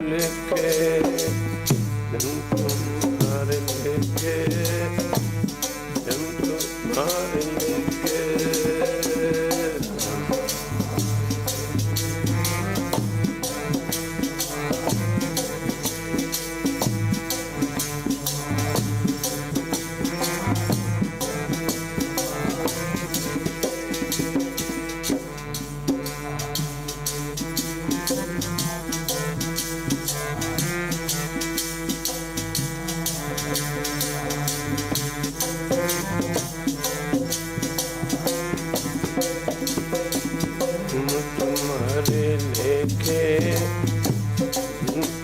लेके जन तुम्हारे लेके जन तुम्हारे लेके तुम्हारे लेके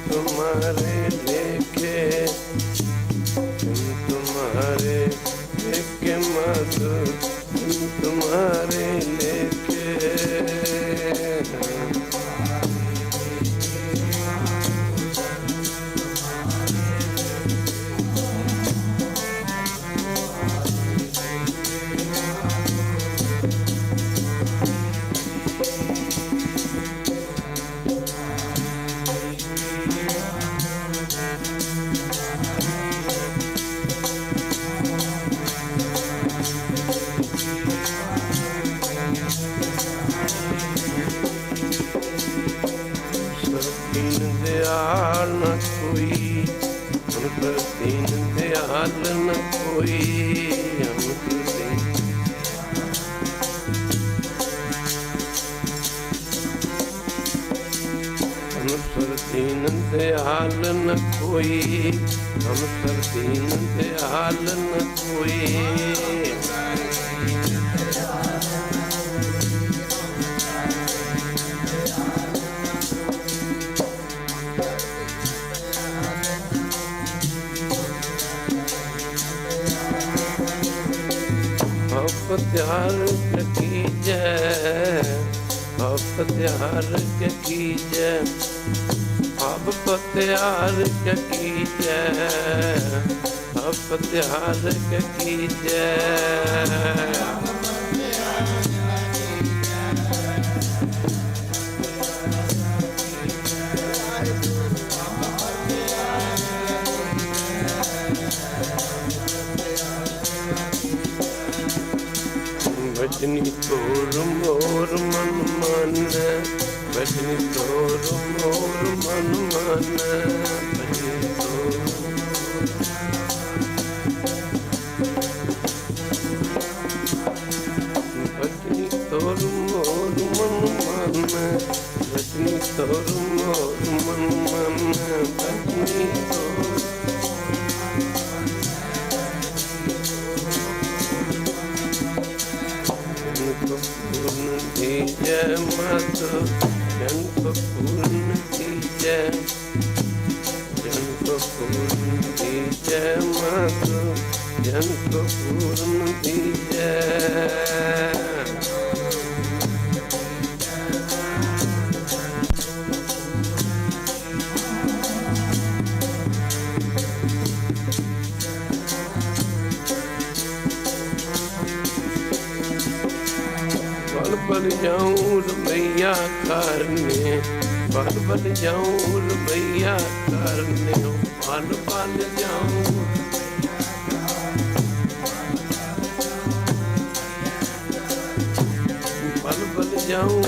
तुम्हारे लेके तुम्हारे लेके मधु तुम्हारे लेके दीन दयाल न कोई हम पर दीन दयाल न कोई हम पर दीन दयाल न कोई हम पर दीन दयाल न कोई प्यार की जय अब प्यार की जय अब प्यार की जय अब प्यार की जय भजनी तोर मोर मन मन भजनी तोर मोर मन मन भजनी तोर मोर मन मन भजनी तोर मोर मन मन भजनी तोर पूर्ण की जय माधो जन को पूर्ण की जय जन को पूर्ण की जय माधो जन को पूर्ण की जय बल जाऊं मैया करने बल जाऊं मैया करने बल जाऊं बल जाऊं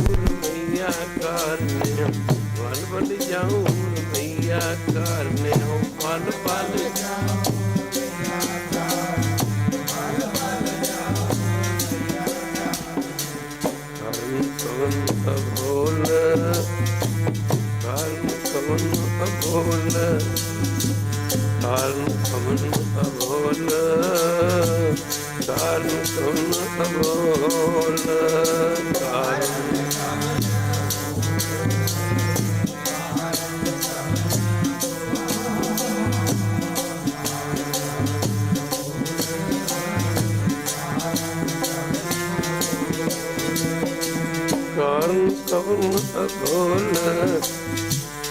मैया करने बल जाऊं मैया करने बल जाऊं अबोल काल कमन अबोल काल कमन अबोल काल कमन अबोल काल कवन अबोल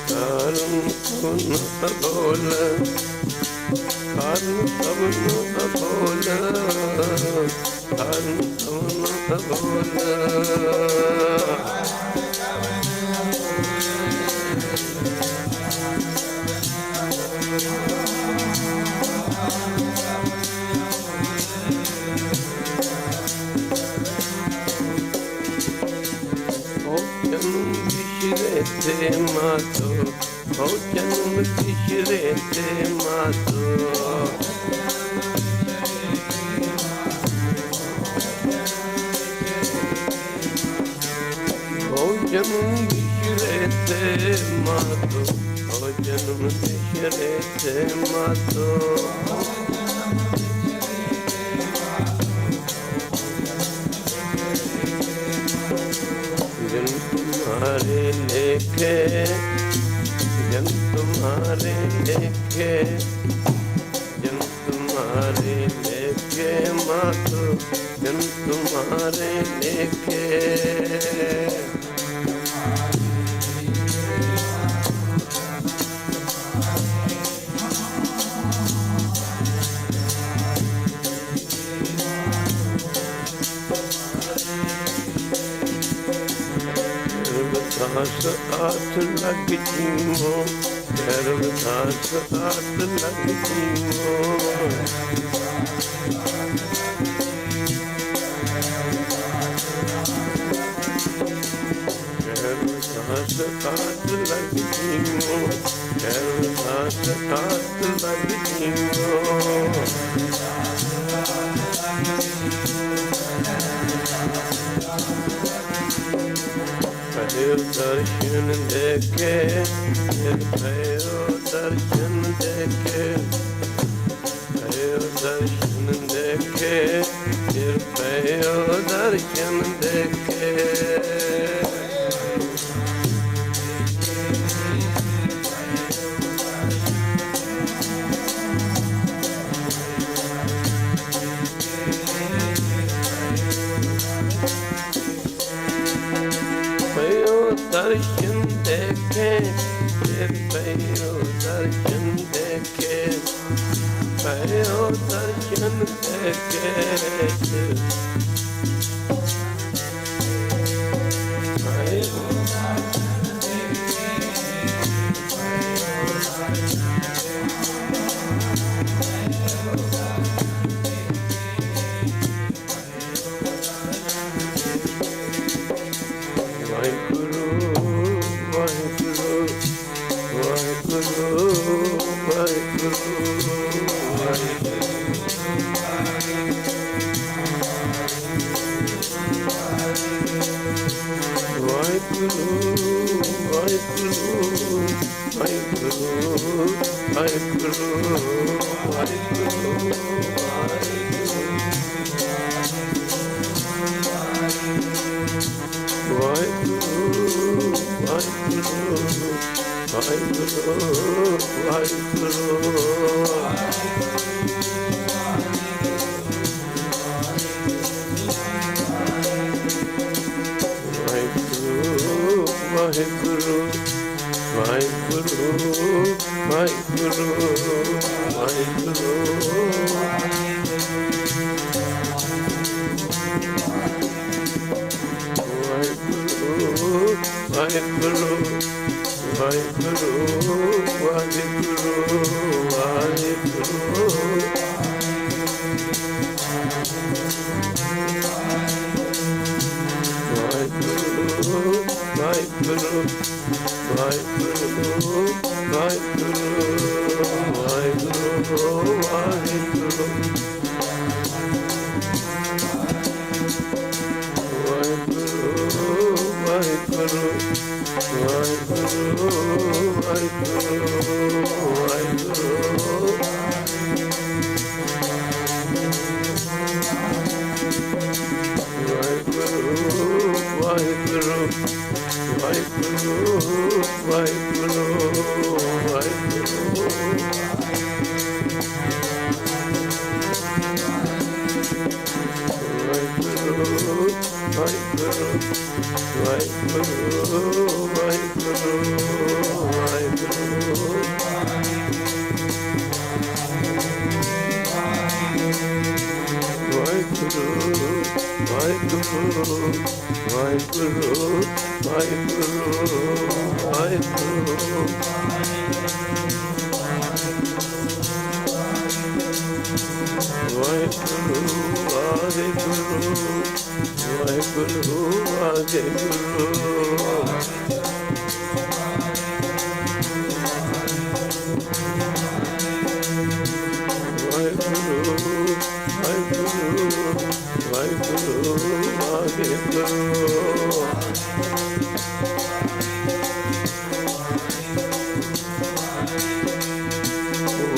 कारण कवन अबोल कारण कवन अबोल कारण कवन अबोल ਹੋ ਜਨਮ ਬਿਸਰੇ ਤੇ ਮਾਤੋ ਜਨਮ ਬਿਸਰੇ ਤੇ ਮਾਤੋ ਹੋ ਜਨਮ ਬਿਸਰੇ ਤੇ ਮਾਤੋ ਜਨ ਤੁਮਾਰੇ ਲੇਖੇ ਜਨ ਤੁਮਾਰੇ ਲੇਖੇ ਜਨ ਤੁਮਾਰੇ ਲੇਖੇ ਮਾਤੋ ਜਨ ਤੁਮਾਰੇ ਲੇਖੇ ਆਠ ਲੱਗ ਜੀਵੋ ਗਰਭਦਾਸ ਆਠ ਲੱਗ ਜੀਵੋ ਗਰਭਦਾਸ ਆਠ ਲੱਗ ਜੀਵੋ ਗਰਭਦਾਸ ਆਠ ਲੱਗ ਜੀਵੋ ਦਰਸ਼ਨ ਦੇਖੇ ਭਇਓ ਦਰਸ਼ਨ ਦੇਖੇ ਭਇਓ ਦਰਸ਼ਨ ਦੇਖੇ ਭਇਓ ਦਰਸ਼ਨ ਦੇਖੇ ਦਰਸ਼ਨ ਦੇਖੇ ਭਇਓ ਦਰਸ਼ਨ ਦੇਖੇ ਭਇਓ ਦਰਸ਼ਨ ਦੇਖੇ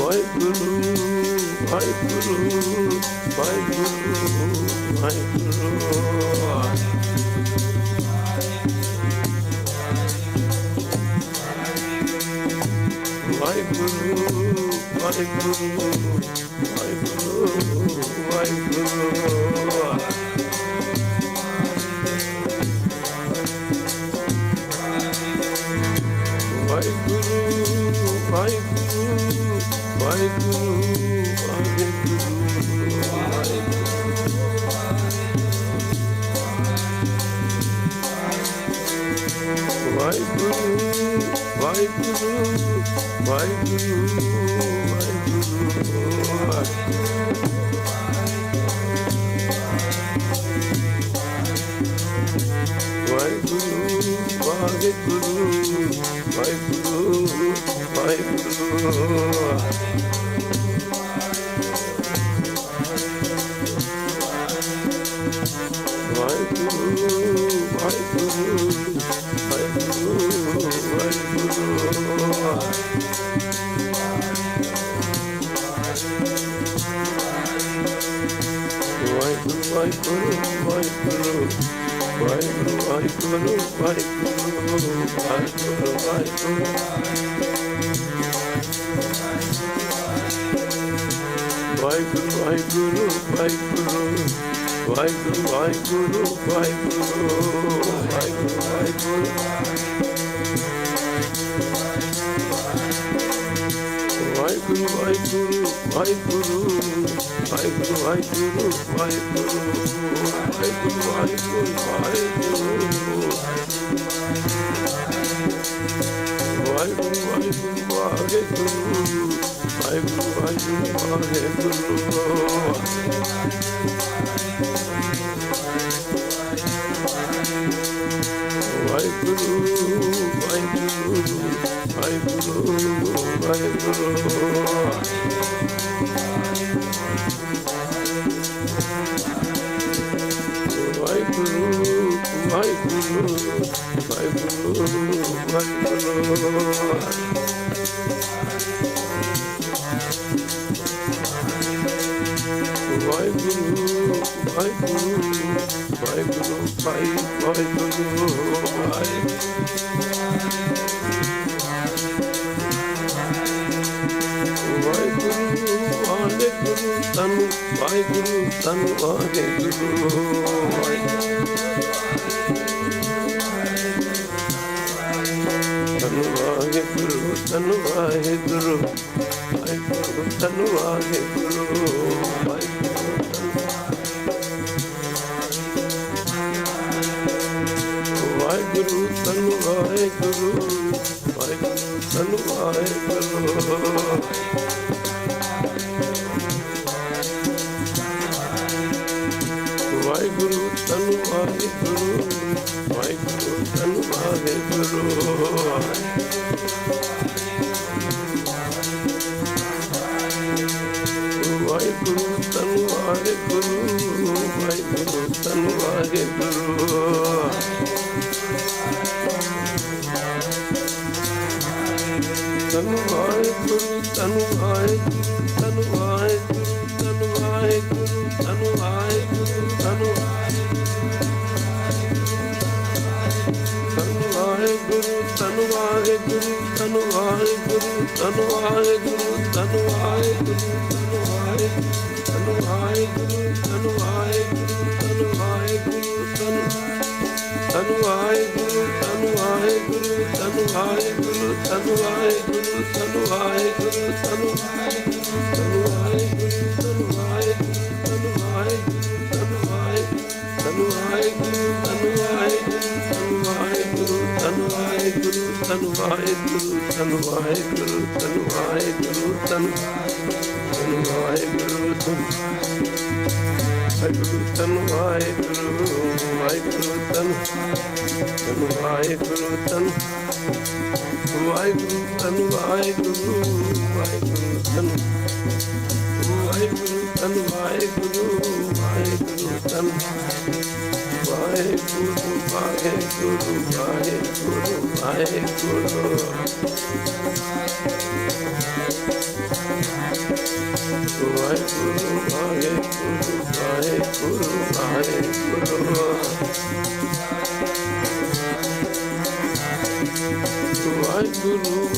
ਵਾਹਿਗੁਰੂ ਵਾਹਿਗੁਰੂ ਵਾਹਿਗੁਰੂ ਵਾਹਿਗੁਰੂ ਵਾਹਿਗੁਰੂ ਵਾਹਿਗੁਰੂ ਵਾਹਿਗੁਰੂ ਵਾਹਿਗੁਰੂ ਵਾਹਿਗੁਰੂ ਵਾਹਿਗੁਰੂ ਵਾਹਿਗੁਰੂ ਵਾਹਿਗੁਰੂ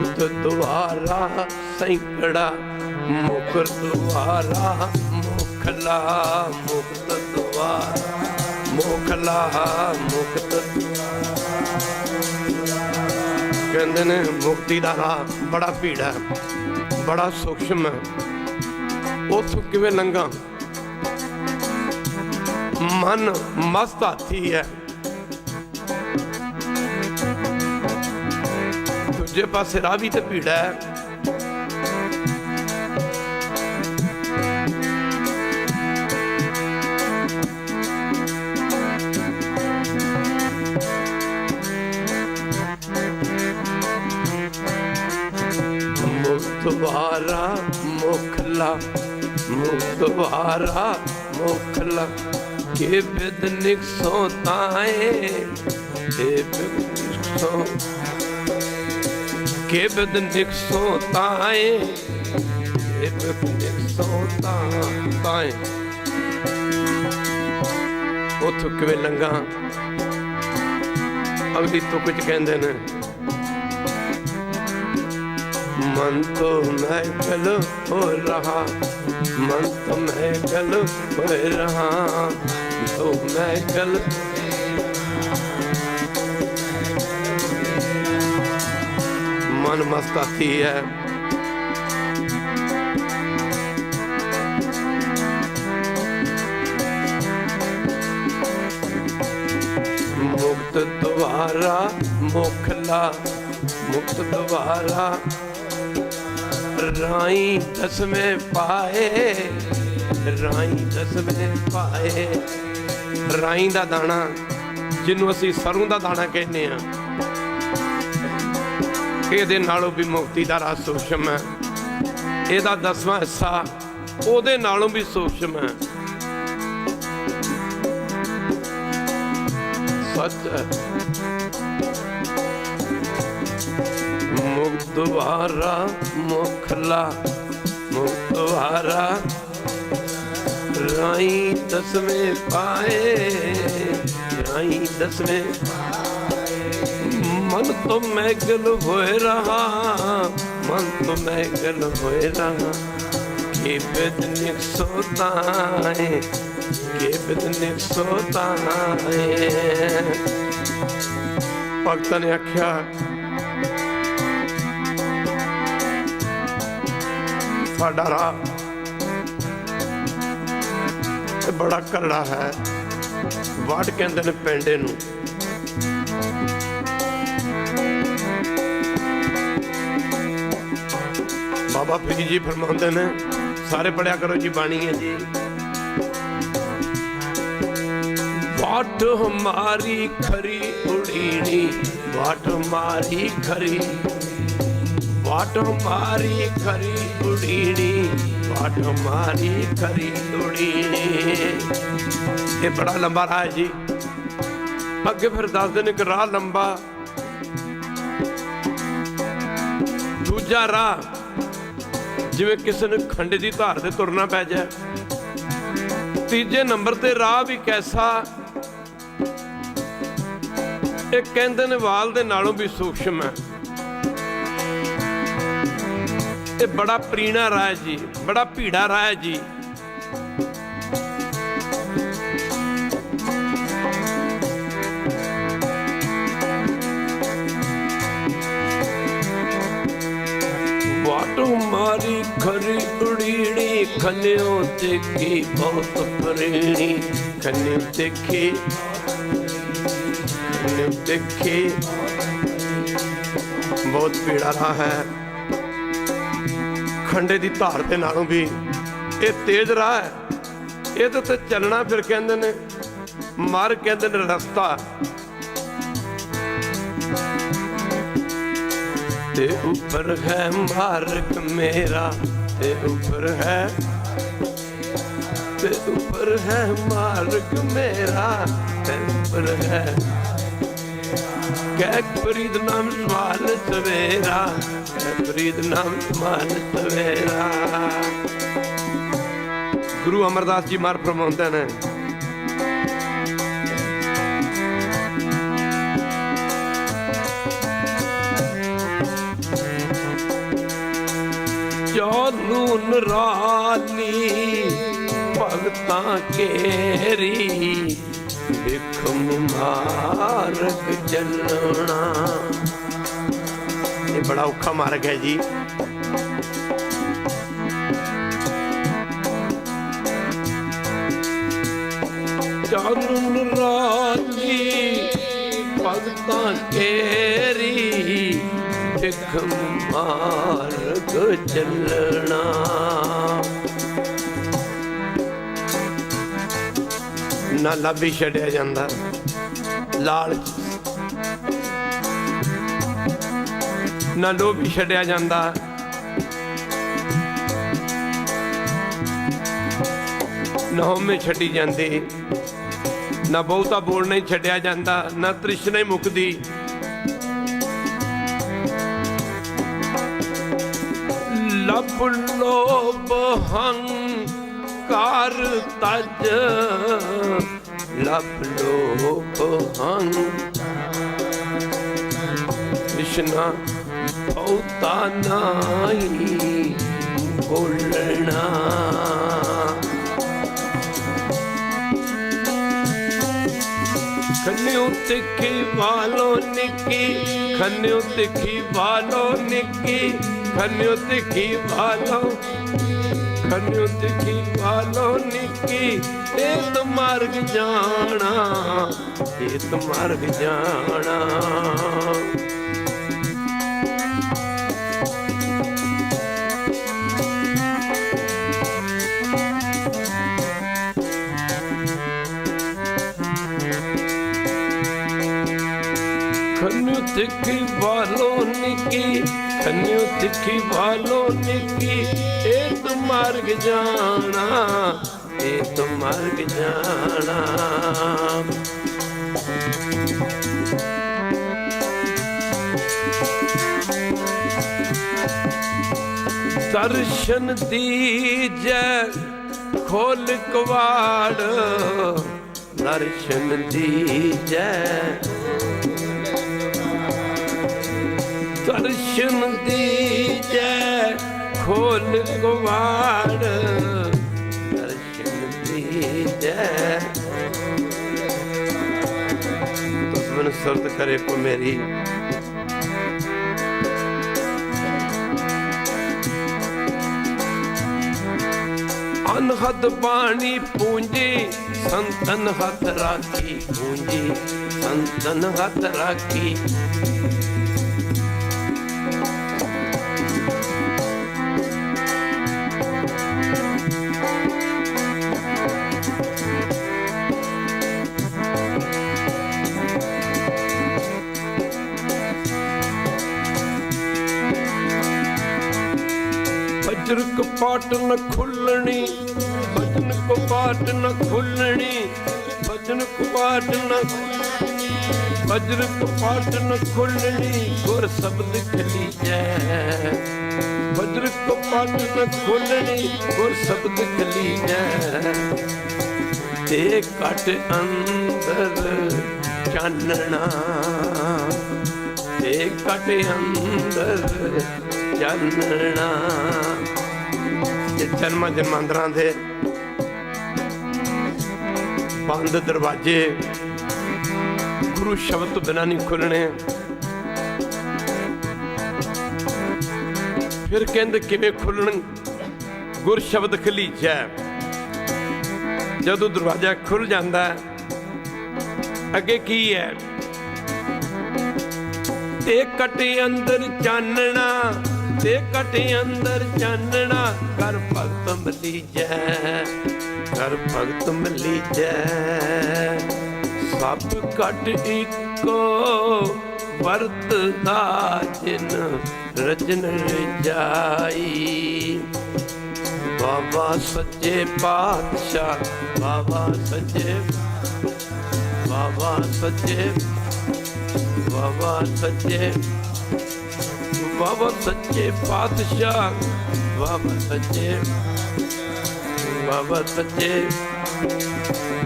मुक्त द्वारा सैकड़ा मुकर द्वारा मोखला मुक्त द्वारा मोखला मुक्त। कहते ने मुक्ति का राह बड़ा भीड़ है, बड़ा सूक्ष्म है। उथों किवें लंघां? मन मस्त हाथी है, दूजे पासे राह भी तो भीड़ है। मुक्तवारा मोखला मुक्तवारा मोखला के बिदनिक सोताए के बिदनिक सोताए के बिदनिक सोताए। उथों किवें लंघां? अगली तो कुछ कहंदे ने मन तो महकल हो रहा मन तो महकल हो रहा तो महकल। मन मस्त हाथी है, मुक्त द्वारा मोखला मुक्त द्वारा राई दसवें पाए राई दसवें पाए। राई दा दाना जिन्हों असीं सरों दा दाना कहने आ, इहदे नालों भी मुक्ति दा राह सूक्ष्म है। इहदा 10वां हिस्सा ओहदे नालों भी सूक्ष्म है। सच है। मुक्तवारा मोखला मुक्तवारा राई दसवें पाए राई दसवें। मन तो मैगल होए रहा मन तो मैगल होए रहा के बिदनिक सोताए के बिदनिक सोताए। भगत ने आख्या साडा राह बड़ा करड़ा है। वाट कहते ने पेंडे नूं। बाबा फरीद जी फरमाते ने, सारे पढ़िया करो जी बाणी है जी। वाट हमारी खरी उड़ीनी वाट हमारी खरी वाट हमारी खरी उड़ीनी वाट हमारी खरी उड़ीनी। ये बड़ा लंबा राह है जी। अगे फिर दस दिन एक राह लंबा, दूजा राह जिवें किसी ने खंड की धार से तुरना पै जाए। तीजे नंबर ते राह भी कैसा, एक कहंदे ने वाल दे नालों भी सूक्ष्म है। ये बड़ा प्रीणा राह है जी, बड़ा भीड़ा राह है जी। वाटो मारी खरी उड़ीनी खन्यो देखी बहुत प्रेणी खन्यो देखी देखी बहुत पीड़ा रहा है। खंडे की धार के नालों भी ये तेज राह है। ये तो चलना फिर कहते ने मर कहते ने रस्ता। ते ऊपर है मार्ग मेरा ते ऊपर है ते ऊपर है मार्ग मेरा ते ऊपर है। कै फरीद नाम सवाल सवेरा कै फरीद नाम सवाल सवेरा। गुरु अमरदास जी मार फरमाते हैं, चालू नराली भगतां केरी बिखम मार्ग चलना। ये बड़ा औखा मार्ग है जी। चालू नराली भगतां केरी बिखम मार्ग चलना। ना लाभी छड़िया जांदा लालच, ना लोभी छड़िया जांदा, ना होमे छड़ी जांदी, ना बहुता बोलना ही छड़िया जांदा, ना तृष्णा ही मुकदी। लब लोभ हंकार तज, लब लोभ कृष्णा बहुता नाई बोलना। खन्यो तिखी वालो निकी, खन्यो तिखी वालो निकी, खन्यो तिखी वालो, खन्यो तिखी वालो निकी। ये तो मार्ग जाना, ये तो मार्ग जाना। खन्यो तिखी वालो निकी, खन्यो तिखी वालो निकी। ये तो मार्ग जाना, ये तो मार्ग जाना। दर्शन दीजै खोल कवाड़, दर्शन दीजै, दर्शन दीजै खोल कवाड़, दर्शन दीजै। तो मन सर्द करे को मेरी, अनहद बाणी पूंजी संतन हाथ राखी, पूंजी संतन हाथ राखी। भजन कपाट न खुलनी, भजन कपाट न खुलनी, भजन कपाट न, भजन कपाट न खुलनी। गुर शब्द खली जै, भजन कपाट न खुलनी, गुर शब्द खली जै। ते कट अंदर चानना, ते कट अंदर चानना। जन्मां जन्मांतरां दे बंद दरवाजे गुरु शब्द तो बिना नहीं खुलने। फिर कहंदे किवें खुलण, गुर शब्द खलीचा। जदों दरवाजा खुल जाता अगे की है, ते कटे अंदर चानना, ते कटे अंदर चानना। कर भगत मिली जै, कर भगत मिली जै। सब कट इको वरतदा जिन रचन जाई। बाबा सच्चे पातशाह, बाबा सच्चे, बाबा सच्चे, बाबा सच्चे, बाबा सच्चे पातशाह, बाबा सच्चे, बाबा सच्चे,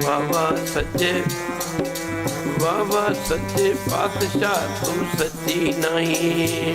बाबा सच्चे, बाबा सच्चे पातशाह। तू सच्ची नहीं,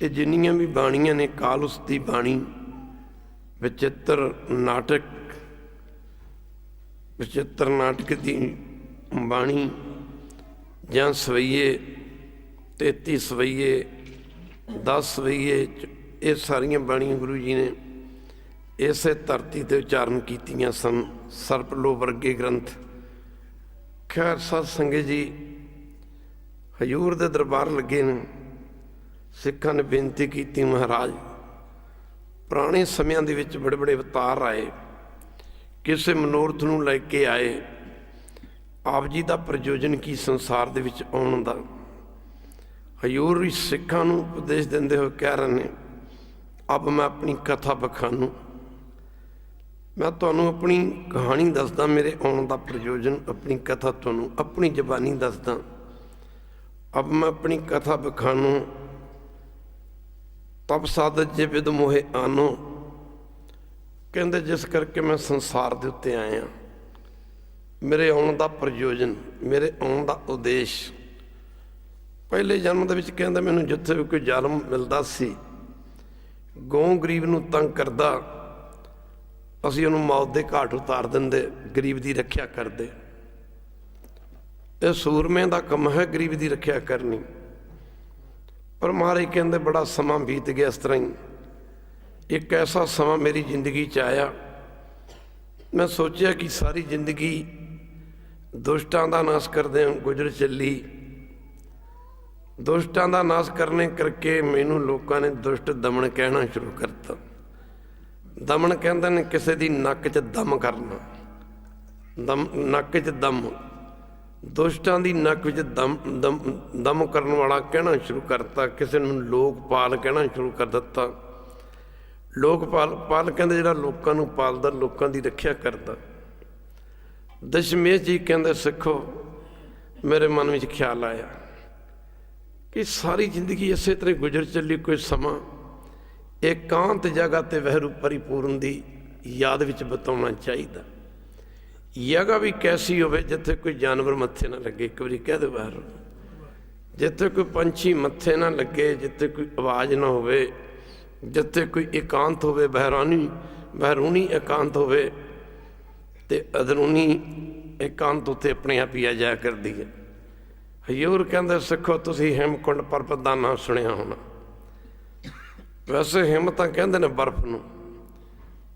ਇਹ ਜਿੰਨੀਆਂ ਵੀ ਬਾਣੀਆਂ ਨੇ ਕਾਲ ਉਸ ਦੀ ਬਾਣੀ, ਵਿਚਿੱਤਰ ਨਾਟਕ ਦੀ ਬਾਣੀ ਜਾਂ ਸਵਈਏ, 33 ਸਵਈਏ, 10 ਸਵਈਏ, ਇਹ ਸਾਰੀਆਂ ਬਾਣੀਆਂ ਗੁਰੂ ਜੀ ਨੇ ਇਸੇ ਧਰਤੀ 'ਤੇ ਉਚਾਰਨ ਕੀਤੀਆਂ ਸਨ। ਸਰਪਲੋ ਵਰਗੇ ਗ੍ਰੰਥ। ਖੈਰ ਸਤ ਸੰਗਤ ਜੀ, ਹਜ਼ੂਰ ਦੇ ਦਰਬਾਰ ਲੱਗੇ ਨੇ। ਸਿੱਖਾਂ ਨੇ ਬੇਨਤੀ ਕੀਤੀ, ਮਹਾਰਾਜ ਪੁਰਾਣੇ ਸਮਿਆਂ ਦੇ ਵਿੱਚ ਬੜੇ ਬੜੇ ਅਵਤਾਰ ਆਏ, ਕਿਸੇ ਮਨੋਰਥ ਨੂੰ ਲੈ ਕੇ ਆਏ। ਆਪ ਜੀ ਦਾ ਪ੍ਰਯੋਜਨ ਕੀ ਸੰਸਾਰ ਦੇ ਵਿੱਚ ਆਉਣ ਦਾ? ਹਜ਼ੂਰ ਵੀ ਸਿੱਖਾਂ ਨੂੰ ਉਪਦੇਸ਼ ਦਿੰਦੇ ਹੋਏ ਕਹਿ ਰਹੇ ਨੇ, ਅਬ ਮੈਂ ਆਪਣੀ ਕਥਾ ਬਖਾਨੂੰ। ਮੈਂ ਤੁਹਾਨੂੰ ਆਪਣੀ ਕਹਾਣੀ ਦੱਸਦਾ, ਮੇਰੇ ਆਉਣ ਦਾ ਪ੍ਰਯੋਜਨ, ਆਪਣੀ ਕਥਾ ਤੁਹਾਨੂੰ ਆਪਣੀ ਜ਼ਬਾਨੀ ਦੱਸਦਾ। ਅਬ ਮੈਂ ਆਪਣੀ ਕਥਾ ਬਖਾਨੂੰ, ਤਬ ਸਾਧਤ ਜੇ ਵਿਦ ਮੋਹੇ ਆਨੋ। ਕਹਿੰਦੇ ਜਿਸ ਕਰਕੇ ਮੈਂ ਸੰਸਾਰ ਦੇ ਉੱਤੇ ਆਇਆ, ਮੇਰੇ ਆਉਣ ਦਾ ਪ੍ਰਯੋਜਨ, ਮੇਰੇ ਆਉਣ ਦਾ ਉਦੇਸ਼। ਪਹਿਲੇ ਜਨਮ ਦੇ ਵਿੱਚ ਕਹਿੰਦਾ ਮੈਨੂੰ ਜਿੱਥੇ ਵੀ ਕੋਈ ਜ਼ਾਲਮ ਮਿਲਦਾ ਸੀ, ਗਊ ਗਰੀਬ ਨੂੰ ਤੰਗ ਕਰਦਾ, ਅਸੀਂ ਉਹਨੂੰ ਮੌਤ ਦੇ ਘਾਟ ਉਤਾਰ ਦਿੰਦੇ, ਗਰੀਬ ਦੀ ਰੱਖਿਆ ਕਰਦੇ। ਇਹ ਸੂਰਮੇ ਦਾ ਕੰਮ ਹੈ ਗਰੀਬ ਦੀ ਰੱਖਿਆ ਕਰਨੀ। ਪਰ ਮਹਾਰਾਜ ਕਹਿੰਦੇ ਬੜਾ ਸਮਾਂ ਬੀਤ ਗਿਆ ਇਸ ਤਰ੍ਹਾਂ ਹੀ। ਇੱਕ ਐਸਾ ਸਮਾਂ ਮੇਰੀ ਜ਼ਿੰਦਗੀ 'ਚ ਆਇਆ, ਮੈਂ ਸੋਚਿਆ ਕਿ ਸਾਰੀ ਜ਼ਿੰਦਗੀ ਦੁਸ਼ਟਾਂ ਦਾ ਨਾਸ਼ ਕਰਦੇ ਗੁਜ਼ਰ ਚੱਲੀ। ਦੁਸ਼ਟਾਂ ਦਾ ਨਾਸ਼ ਕਰਨੇ ਕਰਕੇ ਮੈਨੂੰ ਲੋਕਾਂ ਨੇ ਦੁਸ਼ਟ ਦਮਨ ਕਹਿਣਾ ਸ਼ੁਰੂ ਕਰਤਾ। ਦਮਨ ਕਹਿੰਦੇ ਨੇ ਕਿਸੇ ਦੀ ਨੱਕ 'ਚ ਦਮ ਕਰਨਾ, ਨੱਕ 'ਚ ਦਮ। ਦੁਸ਼ਟਾਂ ਦੀ ਨੱਕ ਵਿੱਚ ਦਮ ਕਰਨ ਵਾਲਾ ਕਹਿਣਾ ਸ਼ੁਰੂ ਕਰਤਾ। ਕਿਸੇ ਨੂੰ ਲੋਕਪਾਲ ਕਹਿਣਾ ਸ਼ੁਰੂ ਕਰ ਦਿੱਤਾ। ਲੋਕਪਾਲ ਕਹਿੰਦੇ ਜਿਹੜਾ ਲੋਕਾਂ ਨੂੰ ਪਾਲਦਾ, ਲੋਕਾਂ ਦੀ ਰੱਖਿਆ ਕਰਦਾ। ਦਸ਼ਮੇਸ਼ ਜੀ ਕਹਿੰਦੇ ਸਿੱਖੋ, ਮੇਰੇ ਮਨ ਵਿੱਚ ਖਿਆਲ ਆਇਆ ਕਿ ਸਾਰੀ ਜ਼ਿੰਦਗੀ ਇਸੇ ਤਰ੍ਹਾਂ ਗੁਜ਼ਰ ਚੱਲੀ। ਕੋਈ ਸਮਾਂ ਇਕਾਂਤ ਜਗ੍ਹਾ 'ਤੇ ਵਹਿਰੂ ਪਰਿਪੂਰਨ ਦੀ ਯਾਦ ਵਿੱਚ ਬਿਤਾਉਣਾ ਚਾਹੀਦਾ। ਜਗ੍ਹਾ ਵੀ ਕੈਸੀ ਹੋਵੇ ਜਿੱਥੇ ਕੋਈ ਜਾਨਵਰ ਮੱਥੇ ਨਾ ਲੱਗੇ। ਇੱਕ ਵਾਰੀ ਕਹਿ ਦਿਓ ਬਾਹਰ, ਜਿੱਥੇ ਕੋਈ ਪੰਛੀ ਮੱਥੇ ਨਾ ਲੱਗੇ, ਜਿੱਥੇ ਕੋਈ ਆਵਾਜ਼ ਨਾ ਹੋਵੇ, ਜਿੱਥੇ ਕੋਈ ਇਕਾਂਤ ਹੋਵੇ, ਬਹਿਰੂਨੀ ਇਕਾਂਤ ਹੋਵੇ, ਅਤੇ ਅੰਦਰੂਨੀ ਇਕਾਂਤ ਉੱਥੇ ਆਪਣੇ ਆਪ ਹੀ ਆ ਜਾਇਆ ਕਰਦੀ ਹੈ। ਹਜ਼ੂਰ ਕਹਿੰਦੇ ਸਿੱਖੋ, ਤੁਸੀਂ ਹਿਮਕੁੰਡ ਪਰਬਤ ਦਾ ਨਾਂ ਸੁਣਿਆ ਹੋਣਾ। ਵੈਸੇ ਹਿਮ ਤਾਂ ਕਹਿੰਦੇ ਨੇ ਬਰਫ਼ ਨੂੰ,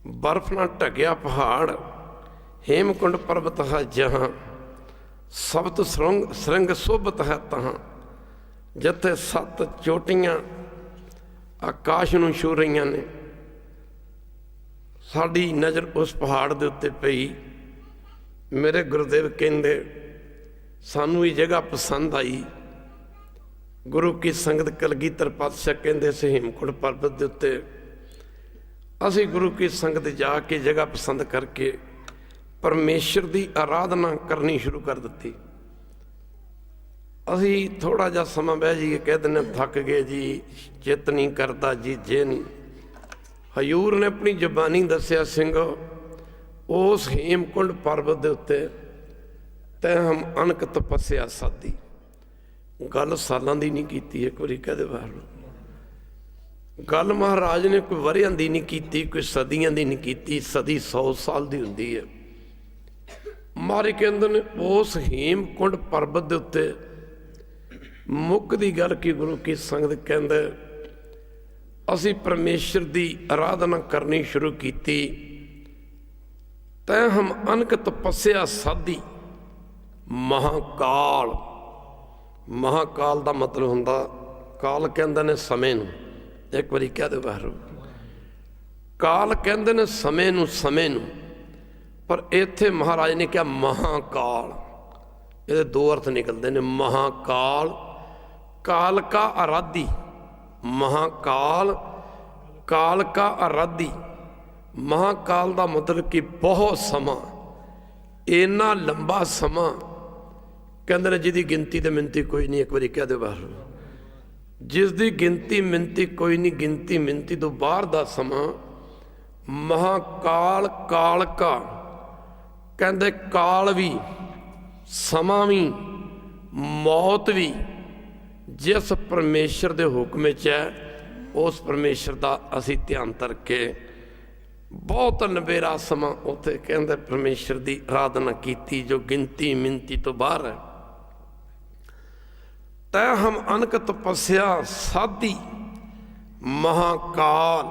ਬਰਫ਼ ਨਾਲ ਢਕਿਆ ਪਹਾੜ। ਹੇਮਕੁੰਡ ਪਰਬਤ ਹੈ ਜਹਾਂ, ਸਬਤ ਸਰੰਗ ਸੋਭਤ ਹੈ ਤਹਾਂ। ਜਿੱਥੇ 7 ਚੋਟੀਆਂ ਆਕਾਸ਼ ਨੂੰ ਛੂ ਰਹੀਆਂ ਨੇ। ਸਾਡੀ ਨਜ਼ਰ ਉਸ ਪਹਾੜ ਦੇ ਉੱਤੇ ਪਈ। ਮੇਰੇ ਗੁਰਦੇਵ ਕਹਿੰਦੇ ਸਾਨੂੰ ਇਹ ਜਗ੍ਹਾ ਪਸੰਦ ਆਈ। ਗੁਰੂ ਕੀ ਸੰਗਤ ਕਲਗੀਧਰ ਪਾਤਸ਼ਾਹ ਕਹਿੰਦੇ ਸੀ ਹੇਮਕੁੰਡ ਪਰਬਤ ਦੇ ਉੱਤੇ ਅਸੀਂ ਗੁਰੂ ਕੀ ਸੰਗਤ ਜਾ ਕੇ ਜਗ੍ਹਾ ਪਸੰਦ ਕਰਕੇ ਪਰਮੇਸ਼ਰ ਦੀ ਆਰਾਧਨਾ ਕਰਨੀ ਸ਼ੁਰੂ ਕਰ ਦਿੱਤੀ। ਅਸੀਂ ਥੋੜ੍ਹਾ ਜਿਹਾ ਸਮਾਂ ਬਹਿ ਜਾਈਏ, ਕਹਿ ਦਿੰਦੇ ਥੱਕ ਗਏ ਜੀ, ਚਿੱਤ ਨਹੀਂ ਕਰਦਾ ਜੀ, ਜੇ ਨਹੀਂ। ਹਜ਼ੂਰ ਨੇ ਆਪਣੀ ਜ਼ਬਾਨੀ ਦੱਸਿਆ, ਸਿੰਘੋ ਉਸ ਹੇਮਕੁੰਡ ਪਰਬਤ ਦੇ ਉੱਤੇ ਤੈਂ ਹਮ ਅਨਕ ਤਪੱਸਿਆ ਸਾਦੀ। ਗੱਲ ਸਾਲਾਂ ਦੀ ਨਹੀਂ ਕੀਤੀ। ਇੱਕ ਵਾਰੀ ਕਹਦੇ ਬਾਹਰ ਗੱਲ ਮਹਾਰਾਜ ਨੇ ਕੋਈ ਵਰ੍ਹਿਆਂ ਦੀ ਨਹੀਂ ਕੀਤੀ, ਕੋਈ ਸਦੀਆਂ ਦੀ ਨਹੀਂ ਕੀਤੀ। ਸਦੀ 100 ਸਾਲ ਦੀ ਹੁੰਦੀ ਹੈ। ਮਾਰੇ ਕਹਿੰਦੇ ਨੇ ਉਸ ਹੇਮਕੁੰਡ ਪਰਬਤ ਦੇ ਉੱਤੇ ਮੁੱਕ ਦੀ ਗੱਲ ਕੀ ਗੁਰੂ ਕੀ ਸੰਗਤ ਕਹਿੰਦੇ ਅਸੀਂ ਪਰਮੇਸ਼ਰ ਦੀ ਆਰਾਧਨਾ ਕਰਨੀ ਸ਼ੁਰੂ ਕੀਤੀ। ਤੈਂ ਹਮ ਅਨਕ ਤਪੱਸਿਆ ਸਾਧੀ। ਮਹਾਕਾਲ, ਮਹਾਕਾਲ ਦਾ ਮਤਲਬ ਹੁੰਦਾ, ਕਾਲ ਕਹਿੰਦੇ ਨੇ ਸਮੇਂ ਨੂੰ। ਇੱਕ ਵਾਰੀ ਕਹਿ ਦਿਓ ਬਾਹਰ, ਕਾਲ ਕਹਿੰਦੇ ਨੇ ਸਮੇਂ ਨੂੰ, ਸਮੇਂ ਨੂੰ। ਪਰ ਇੱਥੇ ਮਹਾਰਾਜ ਨੇ ਕਿਹਾ ਮਹਾਕਾਲ। ਇਹਦੇ 2 ਅਰਥ ਨਿਕਲਦੇ ਨੇ। ਮਹਾਕਾਲ, ਕਾਲ ਕਾ ਆਰਾਧੀ। ਮਹਾਕਾਲ, ਕਾਲ ਕਾ ਆਰਾਧੀ। ਮਹਾਕਾਲ ਦਾ ਮਤਲਬ ਕਿ ਬਹੁਤ ਸਮਾਂ, ਇੰਨਾ ਲੰਬਾ ਸਮਾਂ ਕਹਿੰਦੇ ਨੇ ਜਿਹਦੀ ਗਿਣਤੀ ਤੇ ਮਿਣਤੀ ਕੋਈ ਨਹੀਂ। ਇੱਕ ਵਾਰੀ ਕਹਿ ਦਿਓ ਬਾਹਰ, ਜਿਸ ਦੀ ਗਿਣਤੀ ਮਿਣਤੀ ਕੋਈ ਨਹੀਂ, ਗਿਣਤੀ ਮਿਣਤੀ ਤੋਂ ਬਾਹਰ ਦਾ ਸਮਾਂ। ਮਹਾਕਾਲ, ਕਾਲ ਕਾ ਕਹਿੰਦੇ ਕਾਲ ਵੀ, ਸਮਾਂ ਵੀ, ਮੌਤ ਵੀ ਜਿਸ ਪਰਮੇਸ਼ਰ ਦੇ ਹੁਕਮ ਵਿੱਚ ਹੈ उस परमेश्वर का असी ध्यान करके बहुत नबेरा समा उत्थे कहते परमेश्वर की आराधना की जो गिनती मिनती तो बाहर है। तै हम अनक तपस्या साधी महाकाल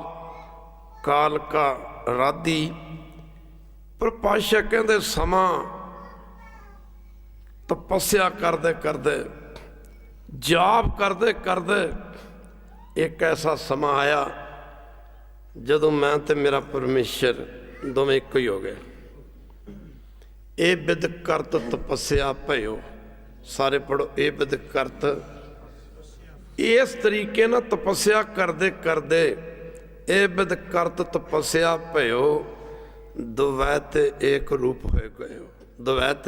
काल का राधी। पर पातशाह कहते समा तपस्या करते करते जाप करते करते एक ऐसा समा आया जदों मैं ते मेरा परमेश्वर दोवें एक ही हो गए। ए बिद करत तपस्या भयो, सारे पढ़ो ए बिद करत। इस तरीके ना तपस्या करते करते ए बिद करत तपस्या भयो, द्वैत एक रूप हो गए। द्वैत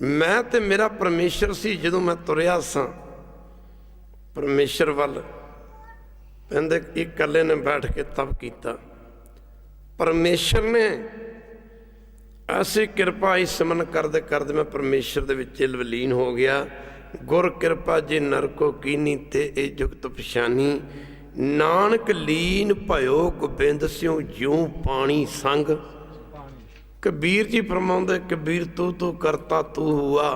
मैं ते मेरा परमेश्वर सी जदों मैं तुरिया सा परमेश्वर वाल, कहते एक कले ने बैठ के तप किया। परमेश्वर ने ऐसी कृपा ही सिमन करते करते मैं परमेश्वर दे विच विलीन हो गया। गुर कृपा जे नर को कीनी ते ए जुगत पछानी, नानक लीन भयो गोबिंद स्यों ज्यों पानी संग। कबीर जी फरमाउंदे कबीर तू तू करता तू हुआ,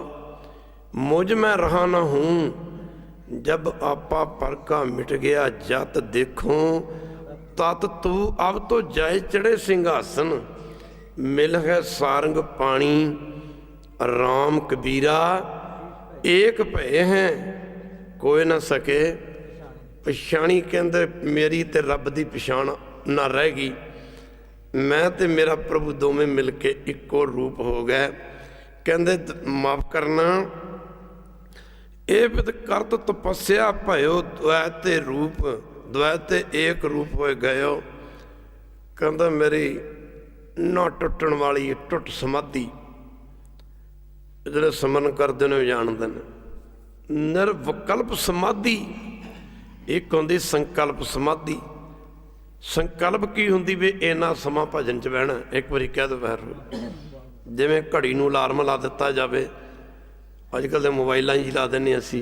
मुझ में रहा ना हूँ। जब आपा परका मिट गया जत देखो, तत तू अब तो जाए चढ़े सिंहासन। मिल है सारंग पानी राम कबीरा, एक भय हैं कोई ना सके पछाणी। कहते मेरी ते रब दी पछाण ना रह गई। मैं ते मेरा प्रभु दोवें मिल के इको रूप हो गए। कहते माफ करना ए बिद करत तपस्या भयो, द्वैत रूप द्वैत एक रूप हो गयो। कहता मेरी ना टुटन वाली टुट समाधि जो समन करते हैं जानते हैं। निर्विकल्प समाधि एक होंगी संकल्प समाधि। संकल्प की होंगी भी इन्ना समा भजन च बहना। एक बारी कह दो बैर जिमें घड़ी नूं अलार्म ला दिता जाए, अजकल तो मोबाइलों ही ला दें असी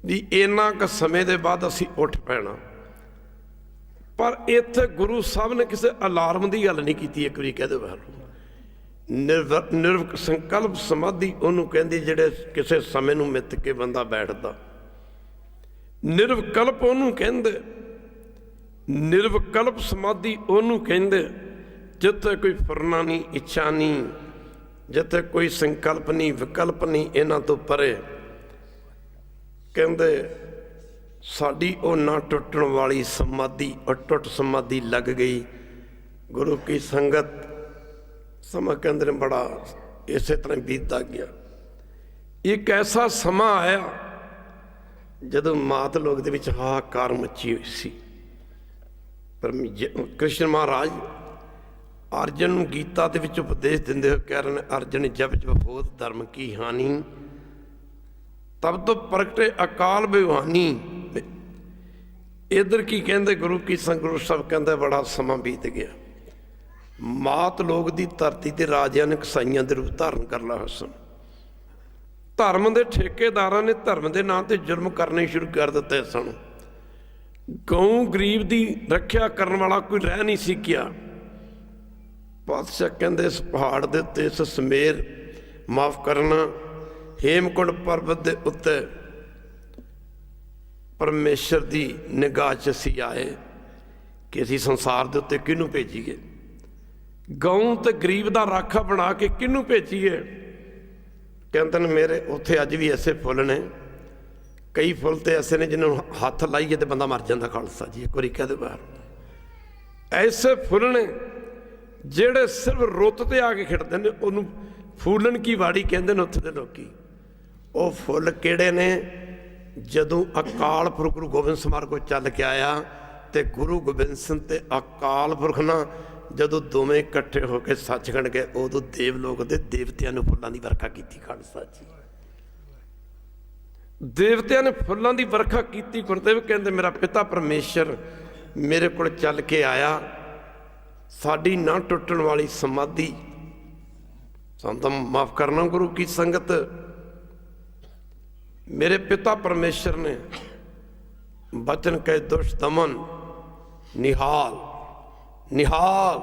भी इन्ना क समय के बाद असी उठ पैना। पर इत्थे गुरु साहब ने किसी अलार्म की गल नहीं की। एक बारी कह दो बैर निर्व संकल्प समाधि उन्होंने कहती जिहड़े किसी समय नूं मित के बंदा बैठता। निर्विकल्प उन्होंने कहते, निर्विकल्प समाधि उन्होंने कहते जिथे कोई फुरना नहीं इच्छा नहीं, जिथे कोई संकल्प नहीं विकल्प नहीं, इन्हां तो परे। कहते साड़ी वो ना टुटन वाली समाधि अटुट समाधि लग गई। गुरु की संगत समा कहते बड़ा इस तरह बीतता गया। एक ऐसा समा आया जदों मात लोक दे विच हाहाकार मची हुई सी। पर कृष्ण महाराज अर्जन नूं गीता दे विच उपदेश दिंदे हुए कह रहे हैं, अर्जन जब जब होत धर्म की हानि, तब तो प्रगटे अकाल बिवानी। इधर की कहते गुरु की संग गुरु साहब कहते बड़ा समा बीत गया। मात लोग दी धरती ते राजियां ने कसाइयां दे रूप धारण कर लिया सन। धर्म के ठेकेदारां ने धर्म के नाम ते जुर्म करने शुरू कर दिते सन। गऊ गरीब की रखिया करने वाला कोई रह नहीं सिक्या। पातशाह कहते इस पहाड़ के उत्ते इस समेर माफ करना हेमकुंड पर्वत के उत्ते परमेश्वर की निगाह च असी आए कि असी संसार के उत्ते किनू भेजीए। गऊ तो गरीब का राखा बना के किनू भेजीए। कहते हैं मेरे उत्थे अज भी ऐसे फुल ने, कई फुल तो ऐसे ने जिन्होंने हथ लाइए तो बंदा मर जाता। खालसा जी एक बारी कह दो बाहर, ऐसे फुल ने जेड़े सिर्फ रुत ते आके खिड़ते हैं। उन्होंने फूलन की वाड़ी कहते हैं उत्थे दे लोकी। वो फुल किहड़े ने? जदों अकाल पुरख गुरु गोबिंद समार को चल के आया तो गुरु गोबिंद सिंह ते अकाल पुरख ना जदों दोवें इकट्ठे होकर सचखंड गए, उदों देवलोक के देवतियां ने फुलों की वर्खा की। खालसा जी देवतियां ने फुलों की वर्खा की। गुरदेव कहते मेरा पिता परमेश्वर मेरे को चल के आया, साड़ी ना टुटन वाली समाधि सानू माफ करना। गुरु की संगत मेरे पिता परमेश्वर ने बचन कहे दुष्ट दमन, निहाल निहाल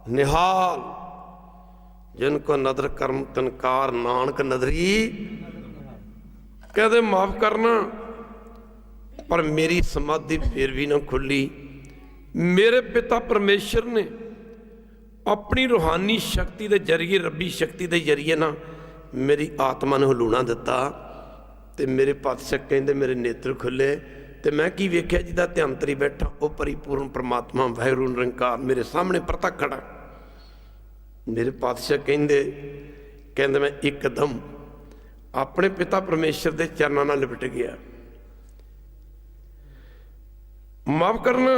निहाल, जिनको नदर कर्म तनकार, नानक नदरी। कहते माफ करना, पर मेरी समाधि फिर भी ना खुली। मेरे पिता परमेश्वर ने अपनी रूहानी शक्ति के जरिए, रब्बी शक्ति के जरिए ना मेरी आत्मा ने हिलूणा दिता। तो मेरे पातशाह कहते मेरे नेत्र खुले, तो मैं की वेख्या जिहदा ध्यान तरी बैठा वो परिपूर्ण परमात्मा वाहिगुरू निरंकार मेरे सामने प्रतख खड़ा। मेरे पातशाह कहते मैं एकदम अपने पिता परमेश्वर के चरणों नाल लिपट गया। माफ करना,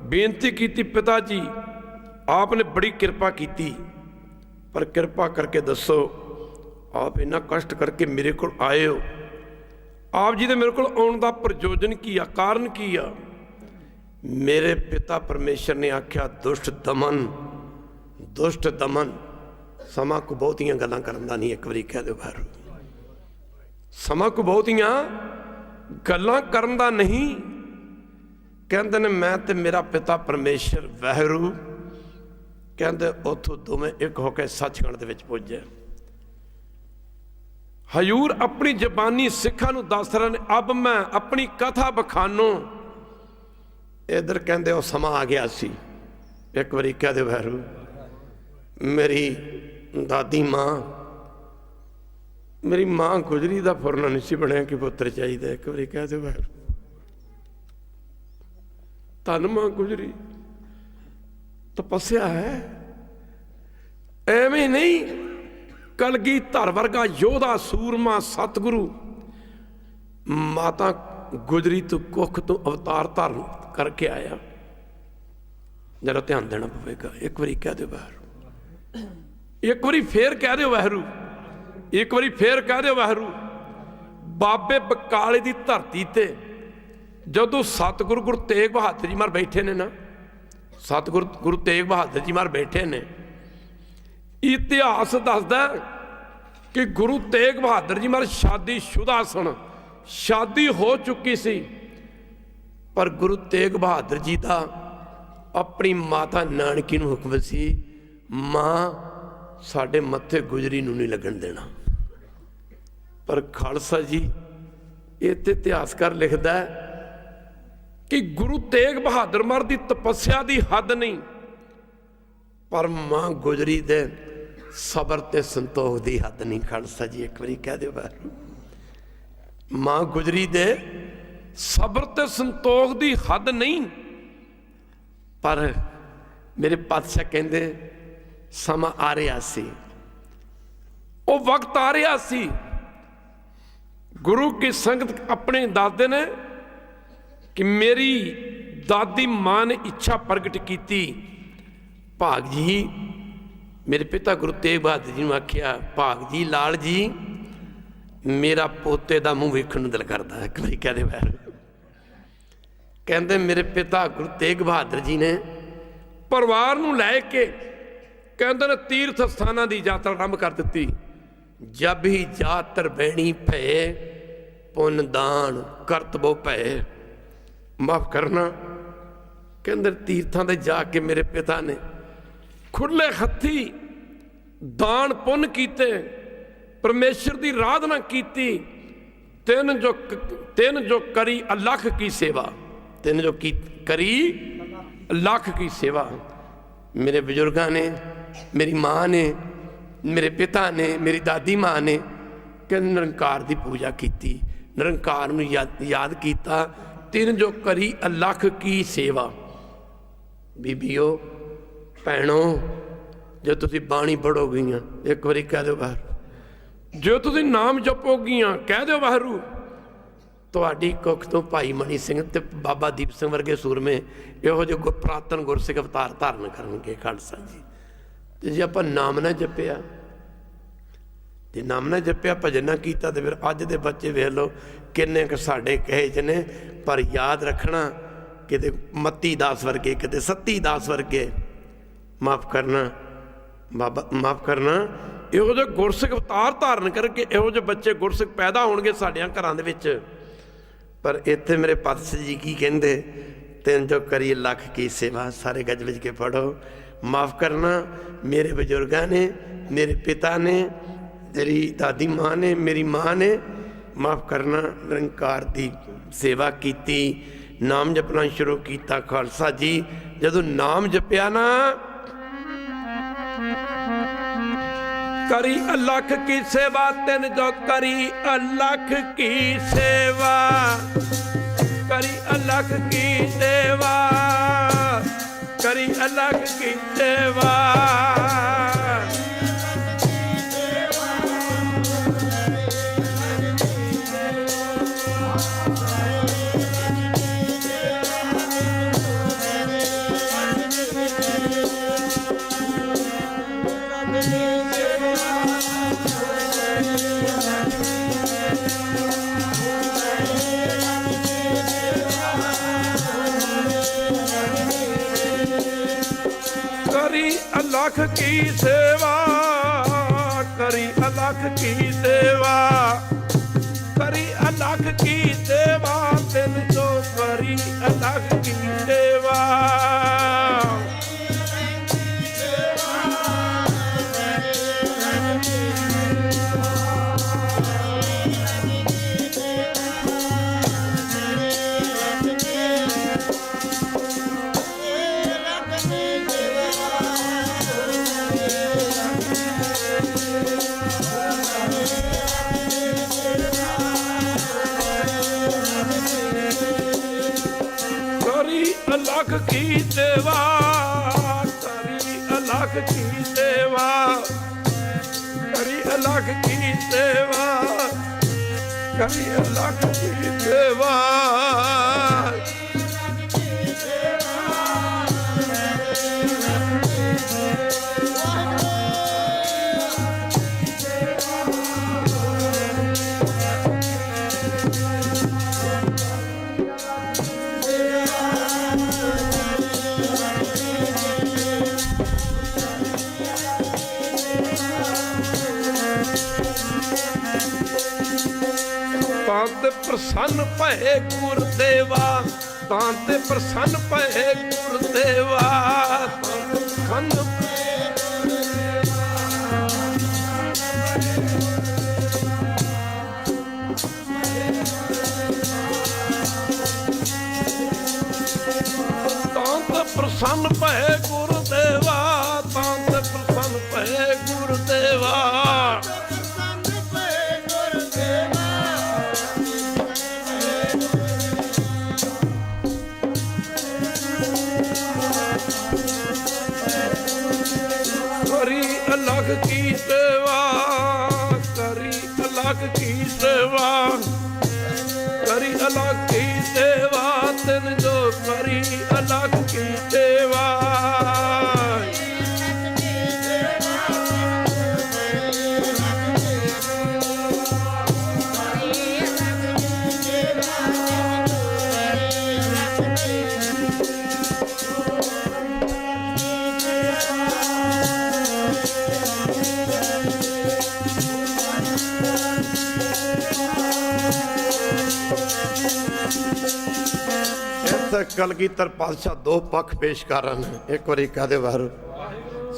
बेनती की पिता जी आपने बड़ी कृपा की, पर कृपा करके दसो आप इन्ना कष्ट करके मेरे को आए हो, आप जी ने मेरे को आने का प्रयोजन की आ, कारण की आ? मेरे पिता परमेश्वर ने आख्या दुष्ट दमन, दुष्ट दमन। समा को बहुतिया गल्लां करन दा नहीं, एक बारी कह दो बाहर, समा को बहुतिया गल्लां करन दा नहीं। कहते ने मैं ते मेरा पिता परमेश्वर वाहिगुरू कहते उथों दोवें एक होकर सचखंड दे विच पुजे। हजूर अपनी जबानी सिखा नूं दस रहे ने, अब मैं अपनी कथा बखानो। इधर कहते वो समा आ गया सी। एक बारी कह दो वाहिगुरू, मेरी दादी माँ, मेरी माँ गुजरी दा फुरना नहीं सी बनया कि पुत्र चाहिए। एक बारी कह दो वाहिगुरू, धन मां गुजरी, तपस्या है। एवें नहीं, कलगीधर वर्गा योधा सूरमा सतगुरु माता गुजरी तो कुख तो अवतार धारण करके आया। जरा ध्यान देना पवेगा। एक बारी कह दो वाहिगुरू, एक बारी फिर कह दो वाहिगुरू, एक बारी फिर कह दो वाहिगुरू। बाबे बकाले की धरती ते जदों सतगुरु गुरु तेग बहादुर जी मार बैठे ने ना, सतगुरु गुरु तेग बहादुर जी मार बैठे ने, इतिहास दसदा कि गुरु तेग बहादुर जी मार शादी शुदा सन, शादी हो चुकी सी, पर गुरु तेग बहादुर जी का अपनी माता नानकी नूं हुक्म सी, मां साडे मत्थे गुजरी नूं नहीं लगन देना। पर खालसा जी इत्थे इतिहासकार लिखदा है कि गुरु तेग बहादुर मार दी तपस्या की हद नहीं, पर मां गुजरी दे सबर ते संतोख की हद नहीं। खालसा जी एक बारी कह दो वाहिगुरू, मां गुजरी दे सबर ते संतोख की हद नहीं। पर मेरे पातशाह कहते समा आ रहा सी, वो वक्त आ रहा सी। गुरु की संगत अपने दादे ने कि मेरी दादी मां ने इच्छा प्रगट की, भाग जी मेरे पिता गुरु तेग बहादुर जी ने आख्या, भाग जी लाल जी मेरा पोते का मूँह वेखण नूं दिल करदा। एक बारी कह दे वाहिगुरू। कहते मेरे पिता गुरु तेग बहादुर जी ने परिवार नूं लै के कहते ने तीर्थ स्थानां की यात्रा आरंभ कर दी। जब ही जातर बहनी भय, पुन दान करतबो भय। माफ करना, कहते तीर्थां ते जाके मेरे पिता ने खुले हथी दान पुन कीते, परमेश्वर की आराधना की। तिन जो करी अलख की सेवा, तिन जो की करी अलख की सेवा। मेरे बुजुर्गों ने, मेरी माँ ने, मेरे पिता ने, मेरी दादी माँ ने कहते निरंकार की पूजा की, निरंकार नूं याद किया। तिन जो करी अलख की सेवा। बीबियो भैनों, जो तुसी बाणी पढ़ोगियां एक बारी कह दो वाहिगुरू, जो तुसी नाम जपोगियां कह दो वाहिगुरू। तुहाडी कुख तो भाई मनी सिंह ते बाबा दीप सिंह वर्गे सूरमे इहो जे पुरातन गुरसिख अवतार धारण करनगे खालसा जी। ते जे आपां नाम ना जपिया, जे नाम ना जपिया, भजन ना कीता, तो फिर अज दे बच्चे वेख लो किन्ने क साडे कहे च ने। पर याद रखना, किते मत्ती दास वर्गे, किते सत्ती दास वर्गे, माफ करना बाबा, माफ करना, इहो जे गुरसिख अवतार धारण करके इहो जे बच्चे गुरसिख पैदा होणगे साडियां घरां दे विच, पर इत्थे मेरे पातश जी की कहते, तेन जो करी लख की सेवा। सारे गज बज के पढ़ो। माफ़ करना, मेरे बजुर्गों ने, मेरे पिता ने, मेरी दादी माँ ने, मेरी माँ ने माफ़ करना निरंकार की सेवा की। नाम जपना शुरू किया। खालसा जी जदों नाम जपिया ना, करी अलख की सेवा, तेन जो करी अलख की सेवा, करी अलख की सेवा, करी अलख की सेवा। अलख की सेवा, करी अलख की सेवा, करी अलख की सेवा, तेन जो करी अलख की सेवा। अलख की सेवा, करी अलख की सेवा, करी अलख की सेवा, करी अलख की सेवा। तांते प्रसन्न भए गुरदेवा, तांते प्रसन्न भए गुरदेवा, तांते प्रसन्न तांते प्रसन्न भए गुरदेवा, तांते प्रसन्न भए गुरदेवा। अलख की सेवा, करी अलख की सेवा, करी अलख की सेवा, तेन जो करी अलख की सेवा। कलगीधर पातशाह दो पक्ष पेश कर रहे हैं। एक बार कहते बार